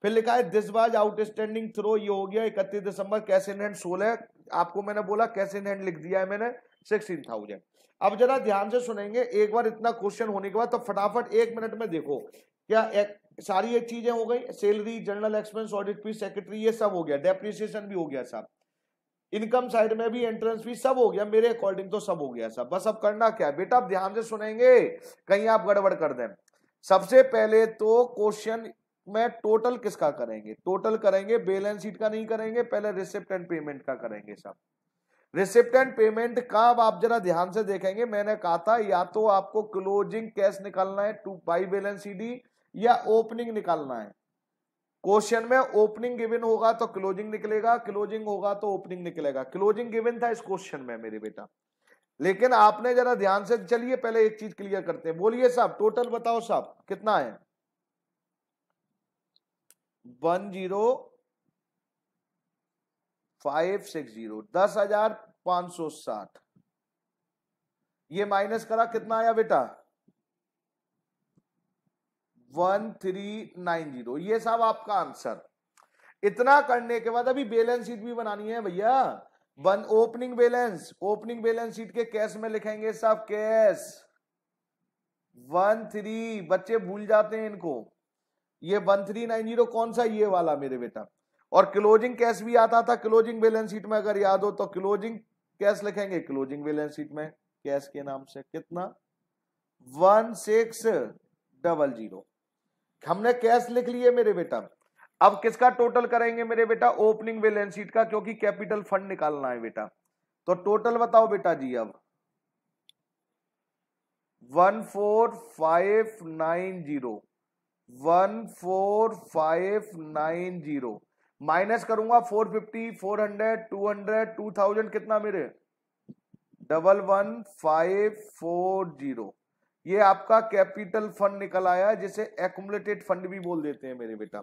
फिर लिखा है दिस वाज आउटस्टैंडिंग थ्रो, ये हो गया 31 दिसंबर। कैश इन हैंड 16, आपको मैंने बोला कैश इन हैंड लिख दिया है मैंने 16,000। अब जरा ध्यान से सुनेंगे, एक बार इतना क्वेश्चन होने के बाद तो फटाफट 1 मिनट में देखो क्या सारी एक चीजें हो गई। Salary, general expense, audit fees, secretary, ये सब हो गया। डेप्रिसिएशन भी हो गया साहब। इनकम साइड में भी एंट्रेंस फीस सब हो गया, मेरे अकॉर्डिंग तो सब हो गया साहब। बस अब करना क्या है बेटा? आप ध्यान से सुनेंगे, कहीं आप गड़बड़ कर दें। सबसे पहले तो क्वेश्चन में टोटल किसका करेंगे? टोटल करेंगे, बैलेंस शीट का नहीं करेंगे, पहले रिसिप्ट एंड पेमेंट का करेंगे साहब। रिसिप्ट एंड पेमेंट का आप जरा ध्यान से देखेंगे, मैंने कहा था या तो आपको क्लोजिंग कैश निकालना है टू बाई बैलेंस शीट, या ओपनिंग निकालना है। क्वेश्चन में ओपनिंग गिवन होगा तो क्लोजिंग निकलेगा, क्लोजिंग होगा तो ओपनिंग निकलेगा। क्लोजिंग गिवन था इस क्वेश्चन में मेरे बेटा, लेकिन आपने जरा ध्यान से, चलिए पहले एक चीज क्लियर करते हैं। बोलिए साहब टोटल बताओ साहब कितना है? 10560, 10,560। ये माइनस करा कितना आया बेटा? 1390। ये साहब आपका आंसर। इतना करने के बाद अभी बैलेंस शीट भी बनानी है भैया। ओपनिंग बैलेंस शीट के कैश में लिखेंगे साहब, कैश 13, बच्चे भूल जाते हैं इनको। ये 1390 कौन सा? ये वाला मेरे बेटा। और क्लोजिंग कैश भी आता था क्लोजिंग बैलेंस शीट में, अगर याद हो तो क्लोजिंग कैश लिखेंगे क्लोजिंग बैलेंस शीट में कैश के नाम से। कितना? 1600। हमने कैश लिख लिए मेरे बेटा। अब किसका टोटल करेंगे मेरे बेटा? ओपनिंग बैलेंस शीट का, क्योंकि कैपिटल फंड निकालना है बेटा। तो टोटल बताओ बेटा जी अब। 14590, 14590 माइनस करूंगा 450, 400, 200, 2000, कितना मेरे? 11540। ये आपका कैपिटल फंड निकल आया, जिसे एक्युमुलेटेड फंड भी बोल देते हैं मेरे बेटा।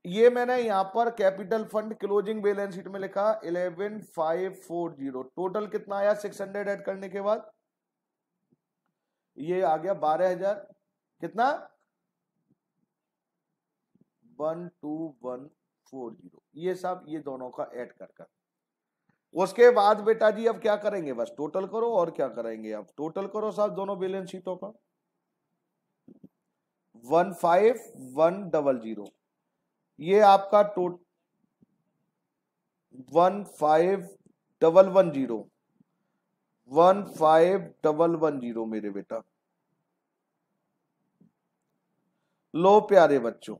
ये मैंने यहां पर capital fund closing balance sheet में लिखा 11540। टोटल कितना आया 600 ऐड करने के बाद? ये आ गया 12,000। कितना? 12140। ये सब ये दोनों का ऐड कर उसके बाद बेटा जी अब क्या करेंगे? बस टोटल करो, और क्या करेंगे? अब टोटल करो साहब दोनों बैलेंस शीटों का। 15100, ये आपका 15110, 15110 मेरे बेटा। लो प्यारे बच्चों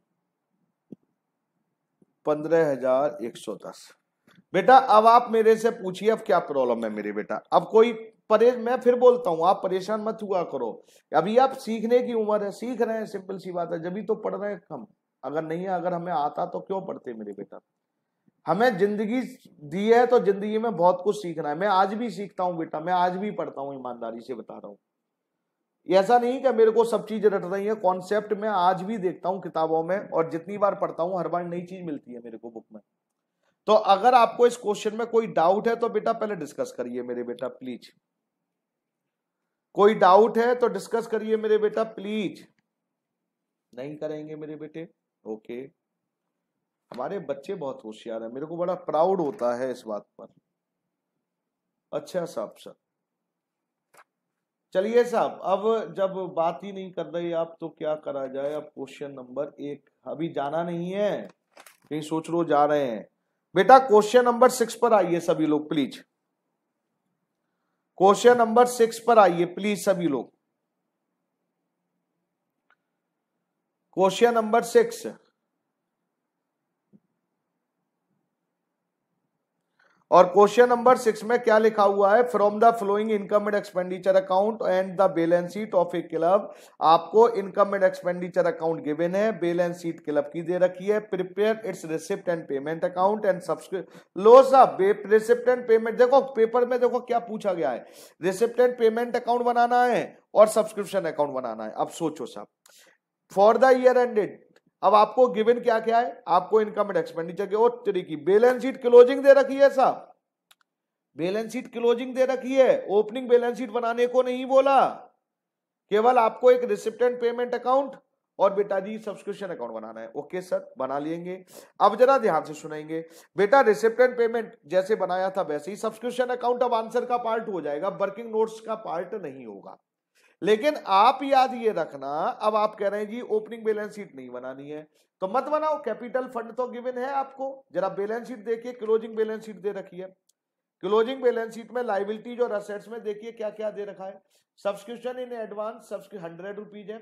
15,110। बेटा अब आप मेरे से पूछिए अब क्या प्रॉब्लम है मेरे बेटा। अब कोई मैं फिर बोलता हूं आप परेशान मत हुआ करो। अभी आप सीखने की उम्र है, सीख रहे हैं, सिंपल सी बात है, जब भी तो पढ़ रहे हैं हम। अगर नहीं है, अगर हमें आता तो क्यों पढ़ते मेरे बेटा। हमें जिंदगी दी है तो जिंदगी में बहुत कुछ सीखना है। मैं आज भी सीखता हूं बेटा, मैं आज भी पढ़ता हूं, ईमानदारी से बता रहा हूं। ऐसा नहीं कि मेरे को सब चीज रट रही है, कॉन्सेप्ट मैं आज भी देखता हूं किताबों में, और जितनी बार पढ़ता हूं हर बार नई चीज मिलती है मेरे को बुक में। तो अगर आपको इस क्वेश्चन में कोई डाउट है तो बेटा पहले डिस्कस करिए मेरे बेटा प्लीज। कोई डाउट है तो डिस्कस करिए मेरे बेटा प्लीज। नहीं करेंगे मेरे बेटे, ओके। हमारे बच्चे बहुत होशियार हैं, मेरे को बड़ा प्राउड होता है इस बात पर। अच्छा साहब सर, चलिए साहब, अब जब बात ही नहीं कर रहे आप तो क्या करा जाए। अब क्वेश्चन नंबर 1, अभी जाना नहीं है कहीं, सोच लो जा रहे हैं बेटा। क्वेश्चन नंबर 6 पर आइए सभी लोग प्लीज। क्वेश्चन नंबर 6 पर आइए प्लीज सभी लोग। क्वेश्चन नंबर 6, और क्वेश्चन नंबर 6 में क्या लिखा हुआ है, from the following income and expenditure account and the balance sheet of a club. आपको income and expenditure account given है, बैलेंस शीट क्लब की दे रखी है, prepare its receipt and payment account and subscription. लो साहब, रिसिप्ट एंड पेमेंट देखो पेपर में, देखो क्या पूछा गया है, रिसिप्ट एंड पेमेंट अकाउंट बनाना है और सब्सक्रिप्शन अकाउंट बनाना है। अब सोचो साहब, फॉर द ईयर एंडेड, अब आपको गिवन क्या क्या है, आपको इनकम एंड एक्सपेंडिचर की और तरीके, बैलेंस शीट क्लोजिंग दे रखी है साहब, बैलेंस शीट क्लोजिंग दे रखी है, ओपनिंग बैलेंस शीट बनाने को नहीं बोला, केवल आपको एक रिसिप्ट एंड पेमेंट अकाउंट और बेटा जी सब्सक्रिप्शन अकाउंट बनाना है। ओके सर, बना लेंगे। अब जरा ध्यान से सुनेंगे बेटा, रिसिप्ट एंड पेमेंट जैसे बनाया था वैसे ही सब्सक्रिप्शन अकाउंट अब आंसर का पार्ट हो जाएगा, वर्किंग नोट्स का पार्ट नहीं होगा। लेकिन आप याद ये रखना, अब आप कह रहे हैं जी ओपनिंग बैलेंस शीट नहीं बनानी है तो मत बनाओ, कैपिटल फंड तो गिवन है आपको। जरा बैलेंस शीट देखिए, क्लोजिंग बैलेंस शीट दे रखी है, क्लोजिंग बैलेंस शीट में लाइबिलिटीज और असेट्स में देखिए क्या क्या दे रखा है। सब्सक्रिप्शन इन एडवांस 100 रुपीज है।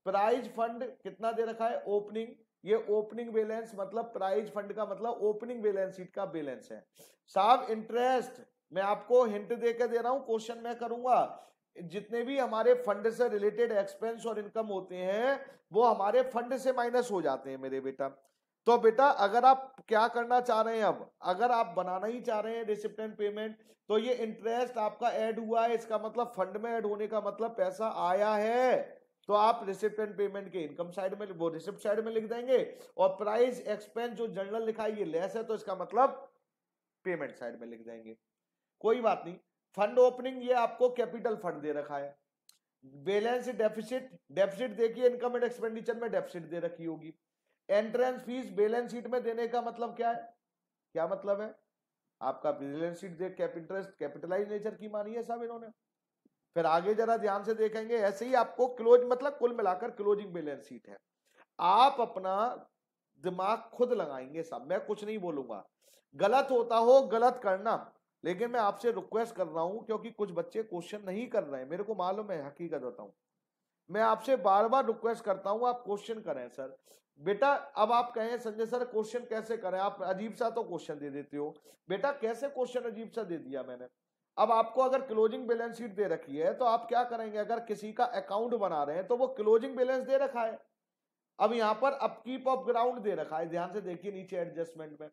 प्राइज फंड कितना दे रखा है, ओपनिंग, ये ओपनिंग बैलेंस मतलब प्राइज फंड का मतलब ओपनिंग बैलेंस शीट का बैलेंस है साहब। इंटरेस्ट मैं आपको हिंट देकर दे रहा हूं, क्वेश्चन मैं करूंगा, जितने भी हमारे फंड से रिलेटेड एक्सपेंस और इनकम होते हैं वो हमारे फंड से माइनस हो जाते हैं मेरे बेटा। तो बेटा अगर आप क्या करना चाह रहे हैं, अब अगर आप बनाना ही चाह रहे हैं रिसिप्ट एंड पेमेंट, तो ये इंटरेस्ट आपका ऐड हुआ है, इसका मतलब फंड में ऐड होने का मतलब पैसा आया है, तो आप रिसिप्ट एंड पेमेंट के इनकम साइड में, वो रिसिप्ट साइड में लिख देंगे, और प्राइस एक्सपेंस जो जनरल लिखा है ये लेस है तो इसका मतलब पेमेंट साइड में लिख देंगे। कोई बात नहीं। फंड ओपनिंग ये आपको कैपिटल फंड दे रखा है। बैलेंस डेफिसिट, डेफिसिट देखिए इनकम एंड एक्सपेंडिचर में डेफिसिट दे रखी होगी। एंट्रेंस फीस बैलेंस शीट में देने का मतलब क्या है, क्या मतलब है आपका, बैलेंस शीट दे कैपिटलाइज नेचर की मानी है साहब इन्होंने। फिर आगे जरा ध्यान से देखेंगे, ऐसे ही आपको क्लोज मतलब कुल मिलाकर क्लोजिंग बैलेंस शीट है। आप अपना दिमाग खुद लगाएंगे साहब, मैं कुछ नहीं बोलूंगा, गलत होता हो गलत करना, लेकिन मैं आपसे रिक्वेस्ट कर रहा हूं क्योंकि कुछ बच्चे क्वेश्चन नहीं कर रहे हैं, मेरे को मालूम है, हकीकत बताऊं, मैं आपसे बार बार रिक्वेस्ट करता हूं आप क्वेश्चन करें सर। बेटा अब आप कहें संजय सर क्वेश्चन कैसे करें, आप अजीब सा तो क्वेश्चन दे देते हो। बेटा कैसे क्वेश्चन अजीब सा दे दिया मैंने, अब आपको अगर क्लोजिंग बैलेंस शीट दे रखी है तो आप क्या करेंगे, अगर किसी का अकाउंट बना रहे हैं तो वो क्लोजिंग बैलेंस दे रखा है। अब यहां पर अपकीप ऑफ ग्राउंड दे रखा है, ध्यान से देखिए नीचे एडजस्टमेंट में,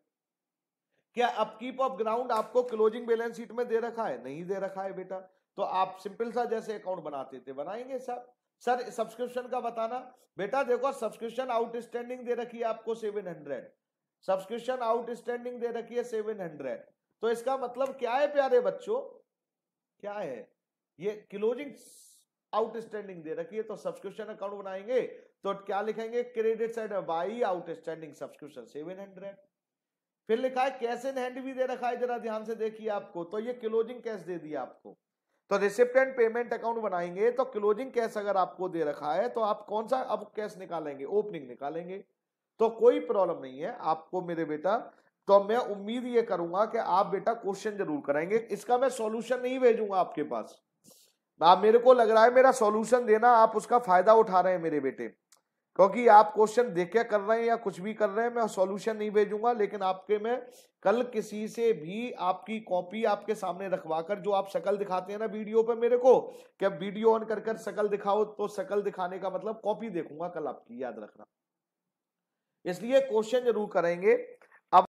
क्या अपकीप ऑफ ग्राउंड आपको क्लोजिंग बैलेंस शीट में दे रखा है, नहीं दे रखा है बेटा। तो आप सिंपल सा जैसे अकाउंट बनाते थे बनाएंगे सर। सर सब्सक्रिप्शन का बताना, बेटा देखो सब्सक्रिप्शन आउटस्टैंडिंग दे रखी है आपको 700, सब्सक्रिप्शन आउटस्टैंडिंग दे रखी है 700, तो इसका मतलब क्या है प्यारे बच्चों, क्या है, ये क्लोजिंग आउटस्टैंडिंग दे रखी है, तो सब्सक्रिप्शन अकाउंट बनाएंगे तो क्या लिखेंगे, credit side by outstanding subscription 700। फिर लिखा है कैश इन हैंड भी दे रखा है, जरा ध्यान से देखिए आपको, तो ये क्लोजिंग कैश दे दिया आपको, तो रिसिप्ट एंड पेमेंट अकाउंट बनाएंगे तो क्लोजिंग कैश अगर आपको दे रखा है तो आप कौन सा अब कैश निकालेंगे, ओपनिंग निकालेंगे, तो कोई प्रॉब्लम नहीं है आपको मेरे बेटा। तो मैं उम्मीद ये करूंगा कि आप बेटा क्वेश्चन जरूर करेंगे, इसका मैं सॉल्यूशन नहीं भेजूंगा आपके पास, आप मेरे को लग रहा है मेरा सॉल्यूशन देना आप उसका फायदा उठा रहे हैं मेरे बेटे, क्योंकि आप क्वेश्चन देख के कर रहे हैं या कुछ भी कर रहे हैं, मैं सॉल्यूशन नहीं भेजूंगा, लेकिन आपके मैं कल किसी से भी आपकी कॉपी आपके सामने रखवाकर, जो आप शक्ल दिखाते हैं ना वीडियो पे मेरे को, क्या वीडियो ऑन कर कर शक्ल दिखाओ, तो शक्ल दिखाने का मतलब कॉपी देखूंगा कल आपकी, याद रखना। इसलिए क्वेश्चन जरूर करेंगे।